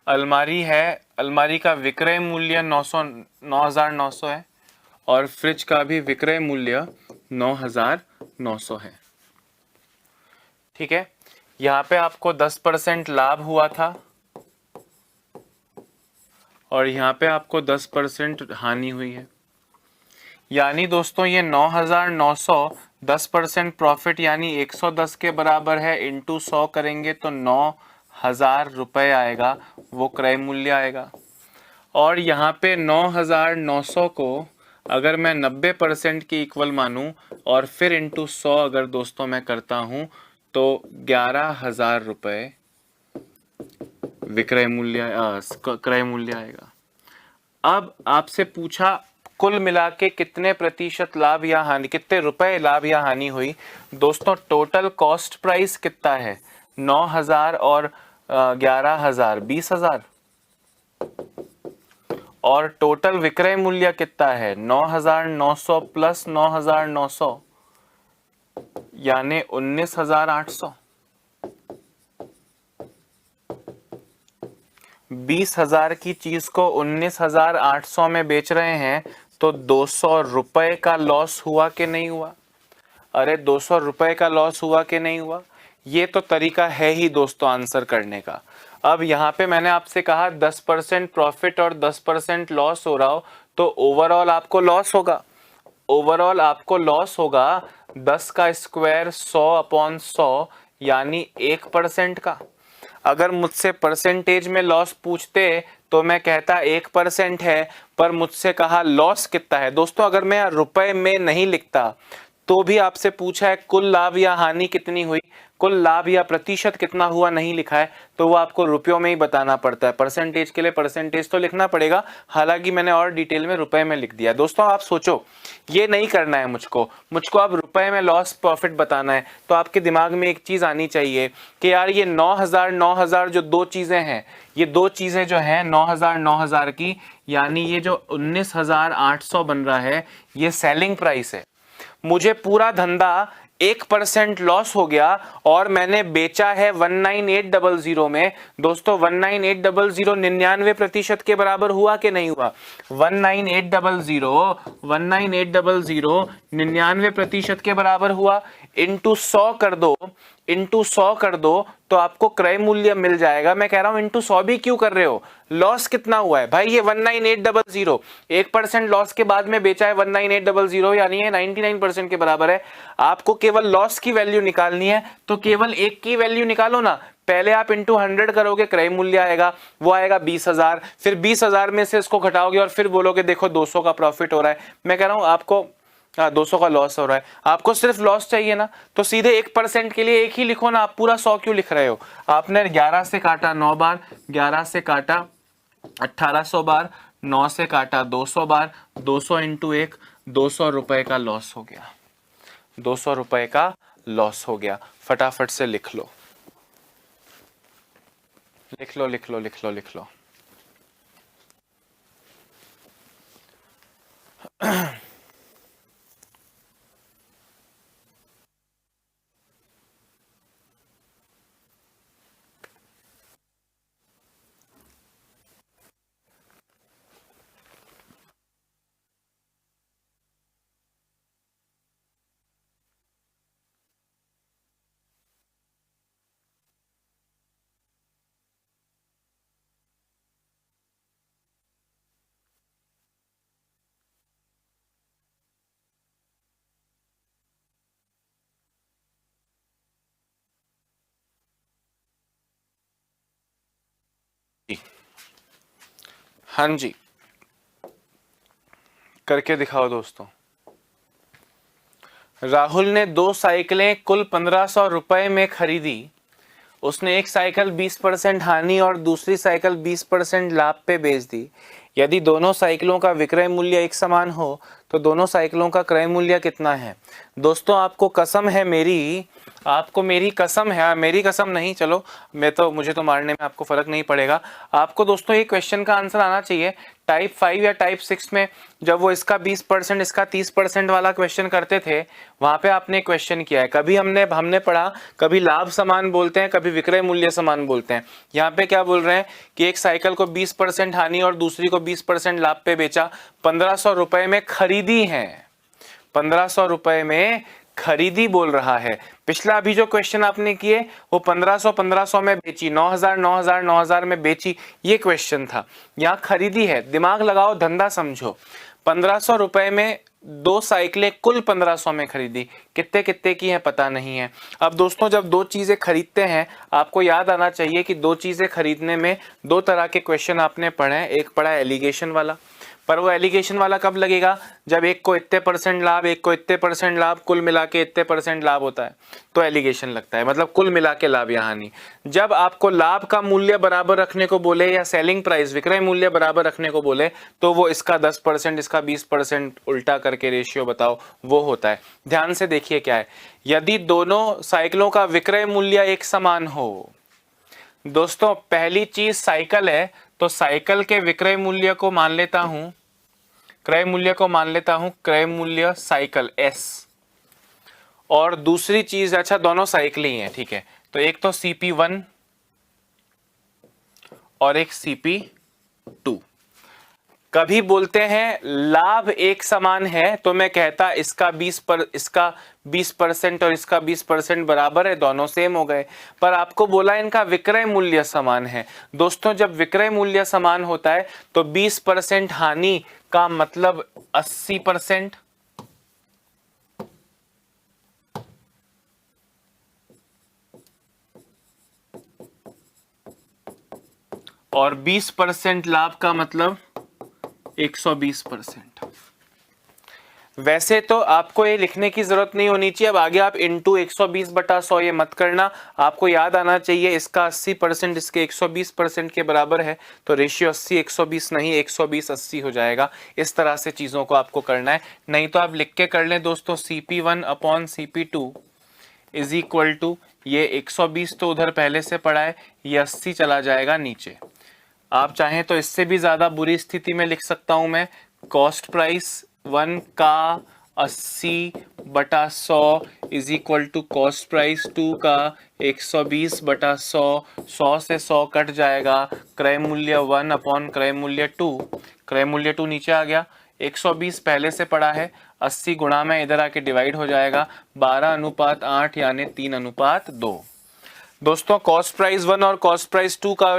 [SPEAKER 1] अलमारी है, अलमारी का विक्रय मूल्य 9,900 है और फ्रिज का भी विक्रय मूल्य 9,900 है। ठीक है, यहाँ पे आपको 10% लाभ हुआ था और यहाँ पे आपको 10% हानि हुई है। यानी दोस्तों ये 9,900 10% प्रॉफिट यानी 110 के बराबर है, इंटू 100 करेंगे तो 9,000 रुपये आएगा, वो क्रय मूल्य आएगा। और यहाँ पे 9,900 को अगर मैं 90% की इक्वल मानूं और फिर इंटू 100 अगर दोस्तों मैं करता हूं तो 11,000 रुपये विक्रय मूल्य क्रय मूल्य आएगा। अब आपसे पूछा कुल मिला के कितने प्रतिशत लाभ या हानि, कितने रुपए लाभ या हानि हुई। दोस्तों टोटल कॉस्ट प्राइस कितना है, 9,000 और 11,000 20,000। और टोटल विक्रय मूल्य कितना है, 9,900 प्लस 9,900 यानी 19,800। 20,000 की चीज को 19,800 में बेच रहे हैं तो 200 रुपए का लॉस हुआ कि नहीं हुआ। अरे 200 रुपए का लॉस हुआ कि नहीं हुआ। ये तो तरीका है ही दोस्तों आंसर करने का। अब यहाँ पे मैंने आपसे कहा 10% प्रॉफिट और 10% लॉस हो रहा हो तो ओवरऑल आपको लॉस होगा। ओवरऑल आपको लॉस होगा 10 का स्क्वायर 100/100 यानी 1% का। अगर मुझसे परसेंटेज में लॉस पूछते तो मैं कहता 1% है, पर मुझसे कहा लॉस कितना है। दोस्तों अगर मैं रुपए में नहीं लिखता तो भी आपसे पूछा है कुल लाभ या हानि कितनी हुई, कुल लाभ या प्रतिशत कितना हुआ नहीं लिखा है तो वो आपको रुपयों में ही बताना पड़ता है। परसेंटेज के लिए परसेंटेज तो लिखना पड़ेगा, हालांकि मैंने और डिटेल में रुपए में लिख दिया। दोस्तों आप सोचो, ये नहीं करना है मुझको अब रुपए में लॉस प्रॉफिट बताना है तो आपके दिमाग में एक चीज आनी चाहिए कि यार ये 9,000 जो दो चीजें हैं, ये दो चीजें जो हैं 9,000 की, यानी ये जो 19,800 बन रहा है ये सेलिंग प्राइस है। मुझे पूरा धंधा 1% लॉस हो गया और मैंने बेचा है 19,800 में। दोस्तों 19,800 99% के बराबर हुआ कि नहीं हुआ। 19,800 99% के बराबर हुआ। इंटू 100 कर दो, इंटू 100 कर दो तो आपको क्रय मूल्य मिल जाएगा। मैं कह रहा हूं इंटू 100 भी क्यों कर रहे हो, लॉस कितना हुआ है भाई, ये 19,800 1% लॉस के बाद में बेचा है 19,800 यानी ये 99% के बराबर है। आपको केवल लॉस की वैल्यू निकालनी है तो केवल एक की वैल्यू निकालो ना। पहले आप इंटू 100 करोगे, क्रय मूल्य आएगा, वो आएगा 20,000, फिर 20,000 में से इसको घटाओगे और फिर बोलोगे देखो 200 का प्रॉफिट हो रहा है। मैं कह रहा हूं आपको 200 का लॉस हो रहा है, आपको सिर्फ लॉस चाहिए ना, तो सीधे 1% के लिए एक ही लिखो ना, आप पूरा 100 क्यों लिख रहे हो। आपने 11 से काटा 9 बार, 11 से काटा 1800 बार, 9 से काटा 200 बार, 200 इंटू 1, 200 रुपए का लॉस हो गया। 200 रुपए का लॉस हो गया। फटाफट से लिख लो, लिख लो, लिख लो, लिख लो, लिख लो। हाँ जी, करके दिखाओ दोस्तों। राहुल ने 2 साइकिलें कुल 1500 रुपए में खरीदी। उसने एक साइकिल 20% हानि और दूसरी साइकिल 20% लाभ पे बेच दी। यदि दोनों साइकिलों का विक्रय मूल्य एक समान हो तो दोनों साइकिलों का क्रय मूल्य कितना है? दोस्तों आपको कसम है मेरी, आपको मेरी कसम है, मेरी कसम नहीं, चलो मुझे तो मारने में आपको फर्क नहीं पड़ेगा। आपको दोस्तों ये क्वेश्चन का आंसर आना चाहिए। टाइप 5 या टाइप 6 में जब वो इसका 20% इसका 30% वाला क्वेश्चन करते थे, वहां पे आपने क्वेश्चन किया है। कभी हमने पढ़ा, कभी लाभ समान बोलते हैं, कभी विक्रय मूल्य समान बोलते हैं। यहाँ पे क्या बोल रहे हैं कि एक साइकिल को 20% हानि और दूसरी को 20% लाभ पे बेचा, 1500 रुपए में खरीदी है, 1500 रुपए में खरीदी बोल रहा है। पिछला अभी जो क्वेश्चन आपने किए वो 1500 में बेची, 9000 में बेची, ये क्वेश्चन था। यहाँ खरीदी है, दिमाग लगाओ, धंधा समझो। 1500 रुपए में 2 साइकिलें कुल 1500 में खरीदी, कितने कितने की है पता नहीं है। अब दोस्तों जब 2 चीजें खरीदते हैं, आपको याद आना चाहिए कि 2 चीजें खरीदने में 2 तरह के क्वेश्चन आपने पढ़े हैं। एक पढ़ा एलिगेशन वाला, पर वो एलिगेशन वाला कब लगेगा? जब एक को इतने % लाभ, एक को इतने % लाभ, कुल मिला के इतने % लाभ होता है तो एलिगेशन लगता है, मतलब कुल मिला के लाभ यहाँ नहीं। जब आपको लाभ का मूल्य बराबर रखने को बोले या सेलिंग प्राइस विक्रय मूल्य बराबर रखने को बोले तो वो इसका 10% इसका 20% उल्टा करके रेशियो बताओ, वो होता है। ध्यान से देखिए क्या है, यदि दोनों साइकिलों का विक्रय मूल्य एक समान हो, दोस्तों पहली चीज साइकिल है तो साइकिल के विक्रय मूल्य को मान लेता हूं, क्रय मूल्य को मान लेता हूं क्रय मूल्य साइकिल S, और दूसरी चीज, अच्छा दोनों साइकिल ही हैं, ठीक है, तो एक तो CP1 और एक CP2। कभी बोलते हैं लाभ एक समान है तो मैं कहता इसका 20% और इसका 20% बराबर है, दोनों सेम हो गए। पर आपको बोला इनका विक्रय मूल्य समान है। दोस्तों जब विक्रय मूल्य समान होता है तो 20% हानि का मतलब 80%, और 20% लाभ का मतलब 120%। वैसे तो आपको ये लिखने की जरूरत नहीं होनी चाहिए। अब आगे आप इंटू 120/100 ये मत करना, आपको याद आना चाहिए इसका 80% इसके 120% के बराबर है, तो रेशियो 80-120 नहीं 120-80 हो जाएगा। इस तरह से चीजों को आपको करना है, नहीं तो आप लिख के कर लें दोस्तों CP1/CP2 इज इक्वल टू, ये 120 तो उधर पहले से पड़ा है, ये 80 चला जाएगा नीचे। आप चाहें तो इससे भी ज्यादा बुरी स्थिति में लिख सकता हूं मैं, कॉस्ट प्राइस 1 का 80/100 is equal to cost price 2 का 120/100, 100 से 100 कट जाएगा, क्रय मूल्य 1 अपॉन क्रय मूल्य 2, क्रय मूल्य 2 नीचे आ गया, 120 पहले से पड़ा है, 80 गुणा में इधर आके डिवाइड हो जाएगा, 12:8 यानी 3:2। दोस्तों कॉस्ट प्राइस 1 और कॉस्ट प्राइस 2 का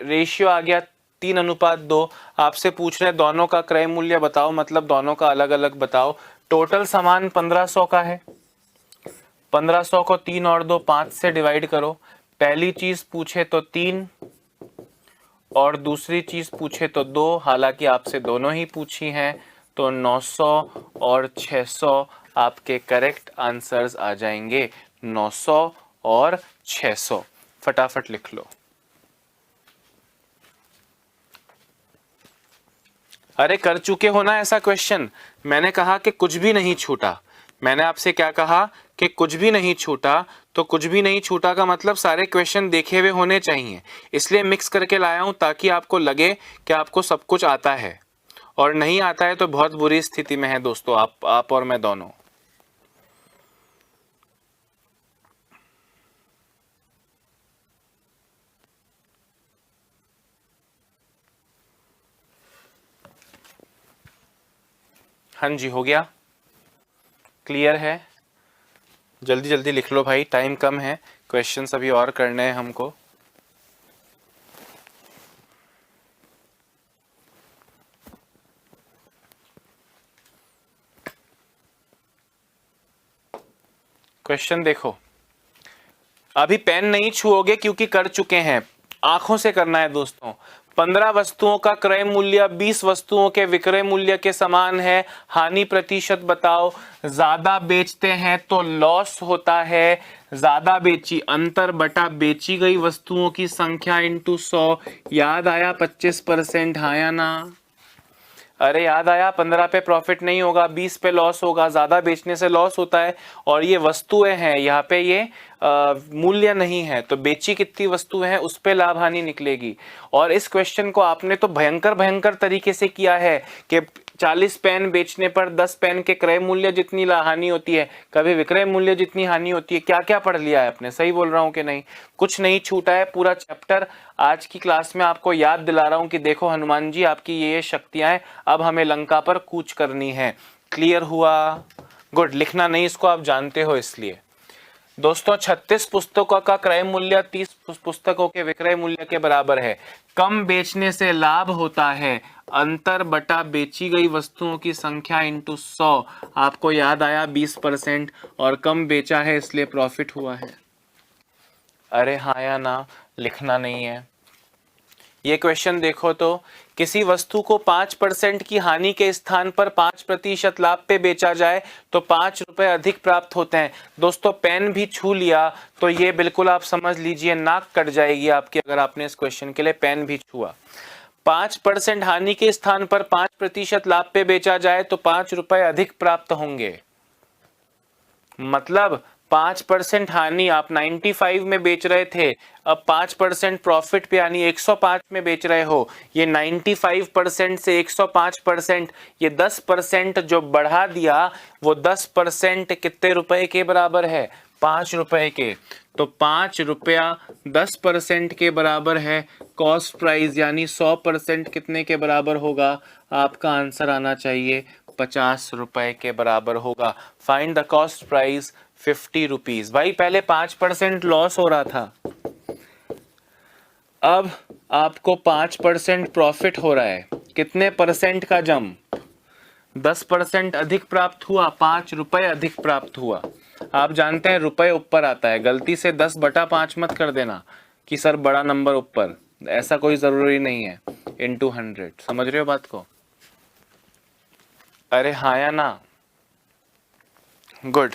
[SPEAKER 1] रेशियो आ गया 3:2। आपसे पूछ रहे हैं दोनों का क्रय मूल्य बताओ, मतलब दोनों का अलग अलग बताओ। टोटल सामान 1500 का है, 1500 को 3 और 2 5 से डिवाइड करो। पहली चीज पूछे तो 3 और दूसरी चीज पूछे तो 2, हालांकि आपसे दोनों ही पूछी हैं, तो 900 और 600 आपके करेक्ट आंसर्स आ जाएंगे, 900 और 600। फटाफट लिख लो। अरे कर चुके हो ना ऐसा क्वेश्चन। मैंने कहा कि कुछ भी नहीं छूटा, मैंने आपसे क्या कहा कि कुछ भी नहीं छूटा, तो कुछ भी नहीं छूटा का मतलब सारे क्वेश्चन देखे हुए होने चाहिए, इसलिए मिक्स करके लाया हूं ताकि आपको लगे कि आपको सब कुछ आता है, और नहीं आता है तो बहुत बुरी स्थिति में है दोस्तों आप और मैं दोनों। हाँ जी हो गया, क्लियर है? जल्दी जल्दी लिख लो भाई, टाइम कम है, क्वेश्चंस अभी और करने हैं हमको। क्वेश्चन देखो, अभी पेन नहीं छुओगे क्योंकि कर चुके हैं, आंखों से करना है दोस्तों। 15 वस्तुओं का क्रय मूल्य 20 वस्तुओं के विक्रय मूल्य के समान है, हानि प्रतिशत बताओ। ज्यादा बेचते हैं तो लॉस होता है, ज्यादा बेची अंतर बटा बेची गई वस्तुओं की संख्या इंटू 100। याद आया 25%, हाँ या ना? अरे याद आया, 15 पे प्रॉफिट नहीं होगा, 20 पे लॉस होगा, ज्यादा बेचने से लॉस होता है। और ये वस्तुएं हैं, यहाँ पे ये मूल्य नहीं है, तो बेची कितनी वस्तुएं हैं उस पे लाभ हानि निकलेगी। और इस क्वेश्चन को आपने तो भयंकर भयंकर तरीके से किया है कि 40 पेन बेचने पर 10 पेन के क्रय मूल्य जितनी हानि होती है, कभी विक्रय मूल्य जितनी हानि होती है। क्या क्या पढ़ लिया है आपने? सही बोल रहा हूं कि नहीं? कुछ नहीं छूटा है, पूरा चैप्टर आज की क्लास में आपको याद दिला रहा हूं कि देखो हनुमान जी आपकी ये शक्तियां हैं, अब हमें लंका पर कूच करनी है। क्लियर हुआ? गुड। लिखना नहीं इसको, आप जानते हो इसलिए। दोस्तों 36 पुस्तकों का क्रय मूल्य 30 पुस्तकों के विक्रय मूल्य के बराबर है। कम बेचने से लाभ होता है, अंतर बटा बेची गई वस्तुओं की संख्या इंटू 100। आपको याद आया 20%, और कम बेचा है इसलिए प्रॉफिट हुआ है। अरे हाँ या ना? लिखना नहीं है। ये क्वेश्चन देखो तो, किसी वस्तु को 5% की हानि के स्थान पर 5% लाभ पे बेचा जाए तो 5 रुपए अधिक प्राप्त होते हैं। दोस्तों पेन भी छू लिया तो ये बिल्कुल आप समझ लीजिए नाक कट जाएगी आपकी, अगर आपने इस क्वेश्चन के लिए पेन भी छुआ। 5% हानि के स्थान पर 5% लाभ पे बेचा जाए तो 5 रुपए अधिक प्राप्त होंगे। मतलब 5% हानि, आप 95 में बेच रहे थे, अब 5% प्रॉफिट पे यानी 105 में बेच रहे हो। ये 95% से 105%, ये 10% जो बढ़ा दिया, वो 10% कितने रुपए के बराबर है? 5 रुपए के। तो 5 रुपया 10% के बराबर है। कॉस्ट प्राइस यानी 100% कितने के बराबर होगा? आपका आंसर आना चाहिए 50 रुपए के बराबर होगा। Find the cost price 50 rupees. भाई पहले 5% लॉस हो रहा था, अब आपको 5% प्रॉफिट हो रहा है। कितने परसेंट का जंप? 10% अधिक प्राप्त हुआ, 5 रुपए अधिक प्राप्त हुआ। आप जानते हैं रुपए ऊपर आता है, गलती से 10/5 मत कर देना कि सर बड़ा नंबर ऊपर, ऐसा कोई जरूरी नहीं है। इंटू 100, समझ रहे हो बात को? अरे हाँ या ना? गुड।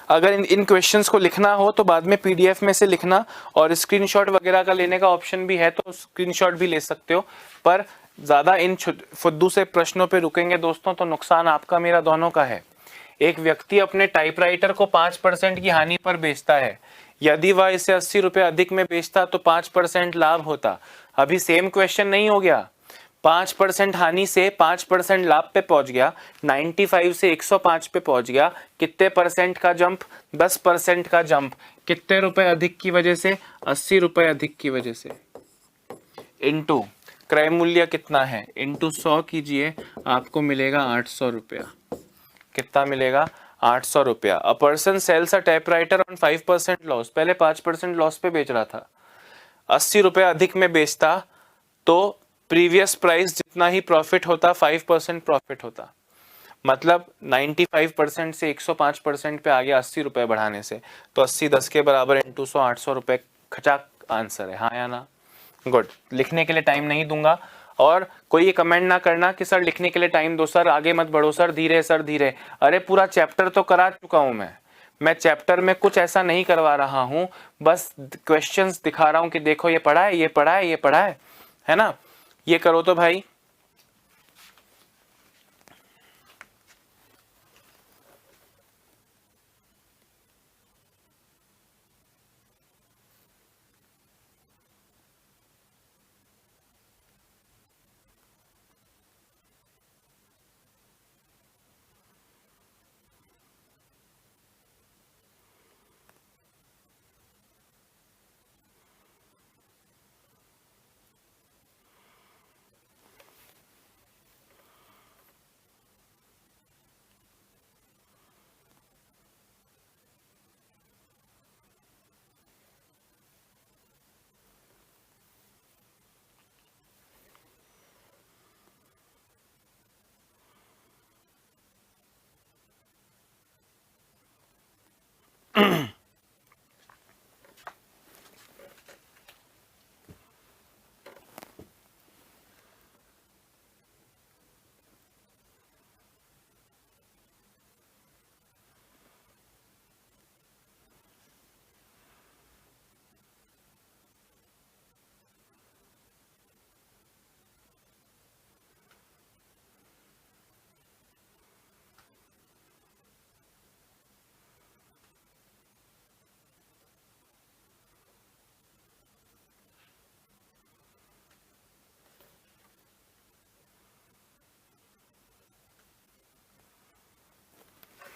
[SPEAKER 1] अगर इन क्वेश्चंस को लिखना हो तो बाद में पीडीएफ में से लिखना, और स्क्रीनशॉट वगैरह का लेने का ऑप्शन भी है तो स्क्रीनशॉट भी ले सकते हो। पर ज्यादा इन फुद्दू से प्रश्नों पे रुकेंगे दोस्तों तो नुकसान आपका मेरा दोनों का है। एक व्यक्ति अपने टाइपराइटर को 5% की हानि पर बेचता है, यदि वह इसे 80 रुपए अधिक में बेचता तो 5% लाभ होता। अभी सेम क्वेश्चन नहीं हो गया? 5% हानि से 5% लाभ पे पहुंच गया, 95 से 105 पे पहुंच गया। कितने परसेंट का जंप? 10% का जंप। कितने रुपए अधिक की वजह से? 80 रुपए अधिक की वजह से। इंटू क्रय मूल्य कितना है, इंटू 100 कीजिए, आपको मिलेगा 800 रुपया। कितना मिलेगा? 800 रुपया। A person sells a typewriter on 5% loss. पहले 5% लॉस पे बेच रहा था, 80 रुपए अधिक में बेचता तो प्रीवियस प्राइस जितना ही प्रॉफिट होता, 5% प्रॉफिट होता। मतलब 95% से 105% पे आ गया 80 रुपए बढ़ाने से, तो 80 10 के बराबर इंटू 100, 800 रुपए खचाक आंसर है। हाँ या ना? गुड। लिखने के लिए टाइम नहीं दूंगा, और कोई ये कमेंट ना करना कि सर लिखने के लिए टाइम दो, सर आगे मत बढ़ो, सर धीरे, सर धीरे। अरे पूरा चैप्टर तो करा चुका हूं मैं चैप्टर में कुछ ऐसा नहीं करवा रहा हूं, बस क्वेश्चंस दिखा रहा हूं कि देखो ये पढ़ा है, ये पढ़ा है, ये पढ़ा है ना? ये करो तो भाई।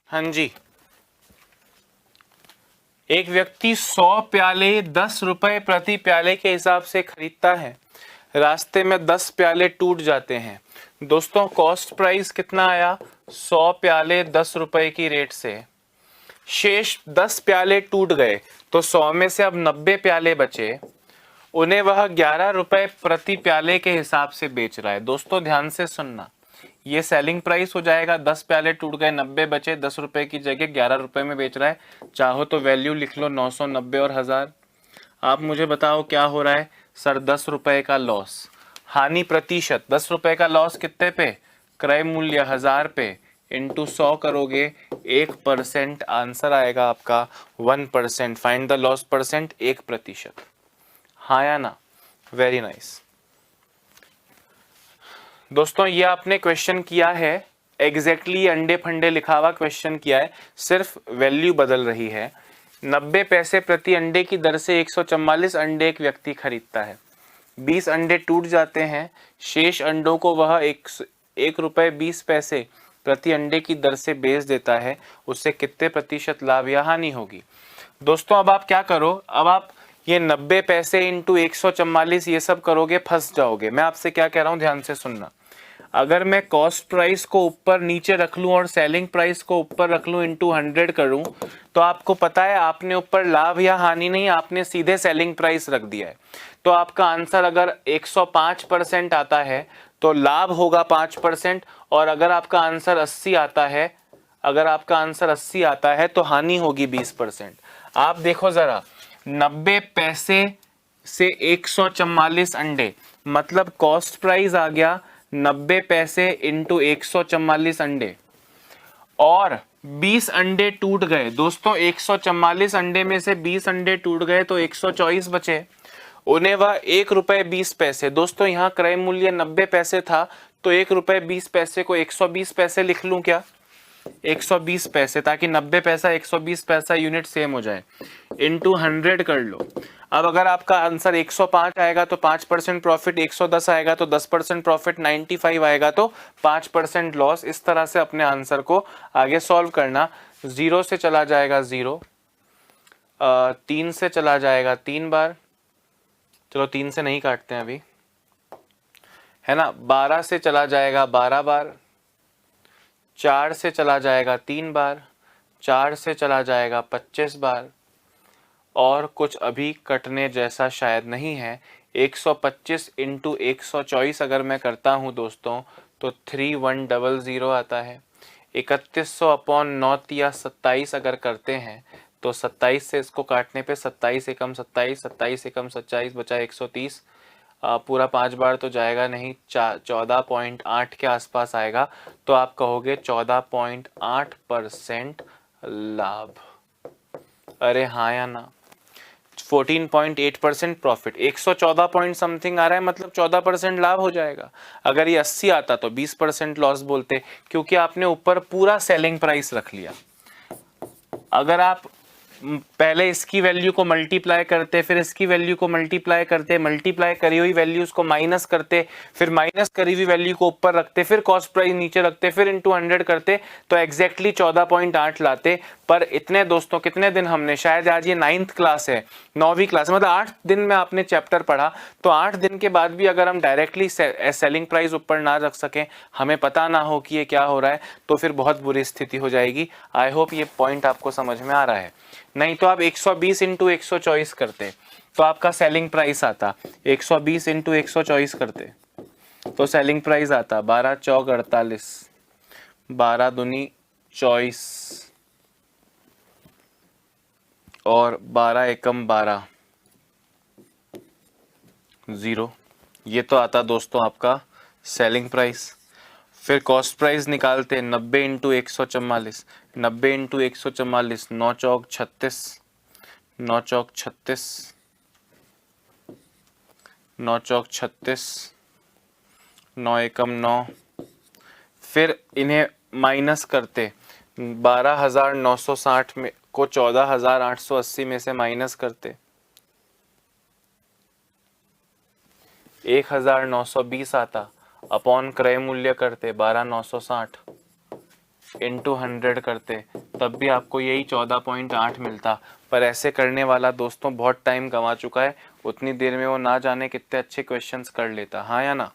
[SPEAKER 1] हाँ जी, एक व्यक्ति 100 प्याले 10 रुपए प्रति प्याले के हिसाब से खरीदता है। रास्ते में 10 प्याले टूट जाते हैं। दोस्तों कॉस्ट प्राइस कितना आया? 100 प्याले 10 रुपए की रेट से, शेष 10 प्याले टूट गए तो 100 में से अब 90 प्याले बचे, उन्हें वह 11 रुपए प्रति प्याले के हिसाब से बेच रहा है। दोस्तों ध्यान से सुनना, ये सेलिंग प्राइस हो जाएगा। 10 प्याले टूट गए, 90 बचे, 10 रुपए की जगह 11 रुपए में बेच रहा है। चाहो तो वैल्यू लिख लो 990 और 1000। आप मुझे बताओ क्या हो रहा है? सर 10 रुपए का लॉस, हानि प्रतिशत 10 रुपए का लॉस कितने पे? क्रय मूल्य 1000 पे, इंटू 100 करोगे 1%, आंसर आएगा आपका 1%। Find the loss percent, 1%। हाँ या ना? Very nice. दोस्तों ये आपने क्वेश्चन किया है, एग्जैक्टली अंडे फंडे लिखा हुआ क्वेश्चन किया है, सिर्फ वैल्यू बदल रही है। 90 पैसे प्रति अंडे की दर से 144 अंडे एक व्यक्ति खरीदता है। 20 अंडे टूट जाते हैं, शेष अंडों को वह 1 रुपए 20 पैसे प्रति अंडे की दर से बेच देता है। उससे कितने प्रतिशत लाभ या हानि होगी? दोस्तों अब आप क्या करो, अब आप ये 90 पैसे इंटू 144 ये सब करोगे, फंस जाओगे। मैं आपसे क्या कह रहा हूं, ध्यान से सुनना। अगर मैं कॉस्ट प्राइस को ऊपर नीचे रख लूं और सेलिंग प्राइस को ऊपर रख लूं, इंटू 100 करूं, तो आपको पता है आपने ऊपर लाभ या हानि नहीं, आपने सीधे सेलिंग प्राइस रख दिया है। तो आपका आंसर अगर 105% आता है तो लाभ होगा 5%, और अगर आपका आंसर 80 आता है, अगर आपका आंसर 80 आता है तो हानि होगी 20%। आप देखो जरा, 90 पैसे से 144 अंडे, मतलब कॉस्ट प्राइस आ गया 90 पैसे इंटू 144 अंडे, और 20 अंडे टूट गए। दोस्तों 144 अंडे में से 20 अंडे टूट गए तो 124 बचे, उन्हें वह 1 रुपए 20 पैसे। दोस्तों यहाँ क्रय मूल्य 90 पैसे था तो 1 रुपए 20 पैसे को 120 पैसे लिख लूं क्या? 120 पैसे, ताकि 90 पैसा 120 पैसा यूनिट सेम हो जाए, इंटू 100 कर लो। अब अगर आपका आंसर 105 आएगा तो 5% प्रॉफिट, 110 आएगा तो 10% प्रॉफिट, 95 आएगा तो 5% लॉस। इस तरह से अपने आंसर को आगे सॉल्व करना। 0 से चला जाएगा 0, 3 से चला जाएगा 3 बार, चलो 3 से नहीं काटते हैं अभी, है ना। 12 से चला जाएगा 12 बार, 4 से चला जाएगा 3 बार, 4 से चला जाएगा 25 बार, और कुछ अभी कटने जैसा शायद नहीं है। 125 इंटू 124 अगर मैं करता हूं दोस्तों तो 3100 आता है। 3100 अपॉन 9 या 27 अगर करते हैं तो 27 से इसको काटने पे 27 एकम 27, 27 एकम 27 बचा 130। पूरा 5 बार तो जाएगा नहीं, 14.8 के आसपास आएगा। तो आप कहोगे 14.8% लाभ। अरे हाँ या ना? 14.8% प्रॉफिट, 114 पॉइंट समथिंग आ रहा है, मतलब 14% लाभ हो जाएगा। अगर ये 80 आता तो 20% लॉस बोलते, क्योंकि आपने ऊपर पूरा सेलिंग प्राइस रख लिया। अगर आप पहले इसकी वैल्यू को मल्टीप्लाई करते, फिर इसकी वैल्यू को मल्टीप्लाई करते, मल्टीप्लाई करी हुई वैल्यूज को माइनस करते, फिर माइनस करी हुई वैल्यू को ऊपर रखते, फिर कॉस्ट प्राइस नीचे रखते, फिर इंटू 100 करते, तो एग्जैक्टली 14.8 लाते। पर इतने दोस्तों कितने दिन हमने, शायद आज ये 9th क्लास है, 9वीं क्लास, मतलब 8 दिन में आपने चैप्टर पढ़ा, तो 8 दिन के बाद भी अगर हम डायरेक्टली सेलिंग प्राइस ऊपर ना रख सकें, हमें पता ना हो कि ये क्या हो रहा है, तो फिर बहुत बुरी स्थिति हो जाएगी। आई होप ये पॉइंट आपको समझ में आ रहा है। नहीं तो आप 120 इंटू 124 करते तो आपका सेलिंग प्राइस आता, 120 इंटू 124 करते तो सेलिंग प्राइस आता 12 चौक 48, 12 दूनी 24, और 12 एकम 12, 0। ये तो आता दोस्तों आपका सेलिंग प्राइस। फिर कॉस्ट प्राइस निकालते, 90 इंटू 144, 90 इंटू 144, 9 चौक 36, 9 चौक 36, 9 चौक 36, 9 एकम 9। फिर इन्हें माइनस करते, 12,960 में को 14,880 में से माइनस करते, 1,920 आता, अपॉन क्रय मूल्य करते 12,960, इंटू 100 करते तब भी आपको यही 14.8 मिलता। पर ऐसे करने वाला दोस्तों बहुत टाइम गंवा चुका है, उतनी देर में वो ना जाने कितने अच्छे क्वेश्चंस कर लेता। हाँ या ना?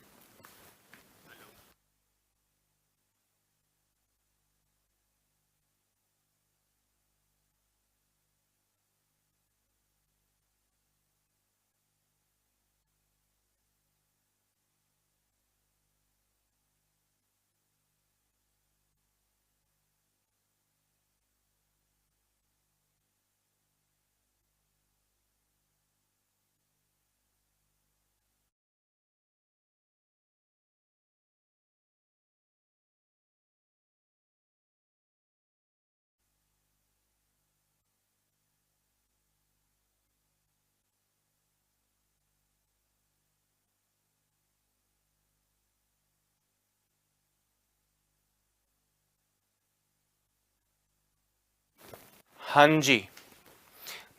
[SPEAKER 1] हाँ जी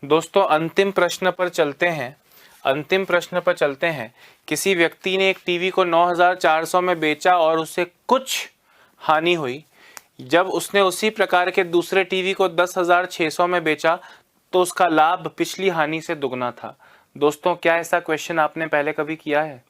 [SPEAKER 1] दोस्तों, अंतिम प्रश्न पर चलते हैं। अंतिम प्रश्न पर चलते हैं। किसी व्यक्ति ने एक टीवी को 9,400 में बेचा और उसे कुछ हानि हुई। जब उसने उसी प्रकार के दूसरे टीवी को 10,600 में बेचा तो उसका लाभ पिछली हानि से दुगना था। दोस्तों, क्या ऐसा क्वेश्चन आपने पहले कभी किया है?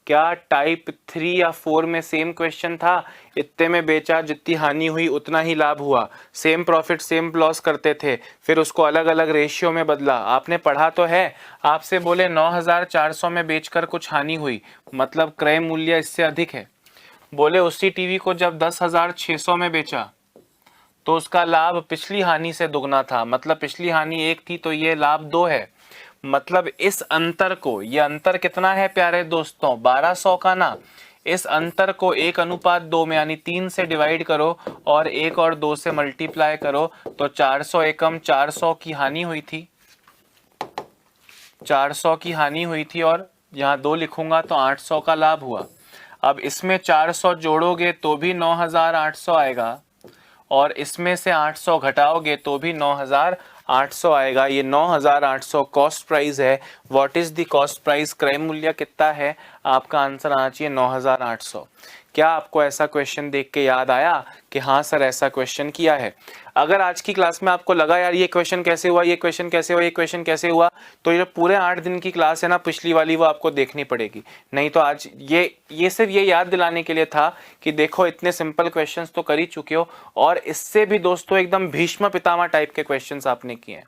[SPEAKER 1] क्या टाइप 3 या 4 में सेम क्वेश्चन था? इतने में बेचा, जितनी हानि हुई उतना ही लाभ हुआ, सेम प्रॉफिट सेम लॉस करते थे, फिर उसको अलग अलग रेशियो में बदला। आपने पढ़ा तो है। आपसे बोले 9,400 में बेचकर कुछ हानि हुई, मतलब क्रय मूल्य इससे अधिक है। बोले उसी टीवी को जब 10,600 में बेचा तो उसका लाभ पिछली हानि से दुगना था, मतलब पिछली हानि 1 थी तो ये लाभ 2 है। मतलब इस अंतर को, ये अंतर कितना है प्यारे दोस्तों? 1200 का ना। इस अंतर को 1:2 में यानी 3 से डिवाइड करो और 1 और 2 से मल्टीप्लाई करो तो 400 एकम 400 की हानि हुई थी। 400 की हानि हुई थी और यहाँ 2 लिखूंगा तो 800 का लाभ हुआ। अब इसमें 400 जोड़ोगे तो भी 9,800 आएगा और इसमें से 800 घटाओगे तो भी 9,800 आएगा। ये 9,800 कॉस्ट प्राइस है। What is the cost price? क्रय मूल्य कितना है? आपका आंसर आना चाहिए 9,800। क्या आपको ऐसा क्वेश्चन देख के याद आया कि हाँ सर ऐसा क्वेश्चन किया है? अगर आज की क्लास में आपको लगा यार ये क्वेश्चन कैसे हुआ, ये क्वेश्चन कैसे हुआ, ये क्वेश्चन कैसे हुआ, तो ये पूरे 8 दिन की क्लास है ना पिछली वाली, वो आपको देखनी पड़ेगी। नहीं तो आज ये सिर्फ ये याद दिलाने के लिए था कि देखो इतने सिंपल क्वेश्चंस तो कर ही चुके हो, और इससे भी दोस्तों एकदम भीष्म पितामह टाइप के क्वेश्चंस आपने किए हैं।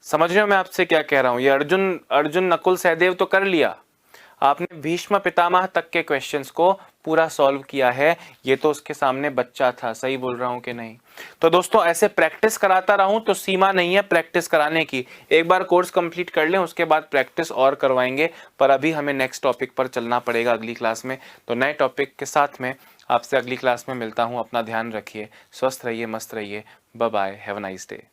[SPEAKER 1] समझ रहे हो मैं आपसे क्या कह रहा हूं? ये अर्जुन नकुल सहदेव तो कर लिया, आपने भीष्म पितामह तक के क्वेश्चंस को पूरा सॉल्व किया है। ये तो उसके सामने बच्चा था। सही बोल रहा हूं कि नहीं? तो दोस्तों ऐसे प्रैक्टिस कराता रहूं तो सीमा नहीं है प्रैक्टिस कराने की। एक बार कोर्स कंप्लीट कर लें उसके बाद प्रैक्टिस और करवाएंगे, पर अभी हमें नेक्स्ट टॉपिक पर चलना पड़ेगा अगली क्लास में। तो नए टॉपिक के साथ में आपसे अगली क्लास में मिलता हूं। अपना ध्यान रखिए, स्वस्थ रहिए, मस्त रहिए। Bye bye, have a nice day.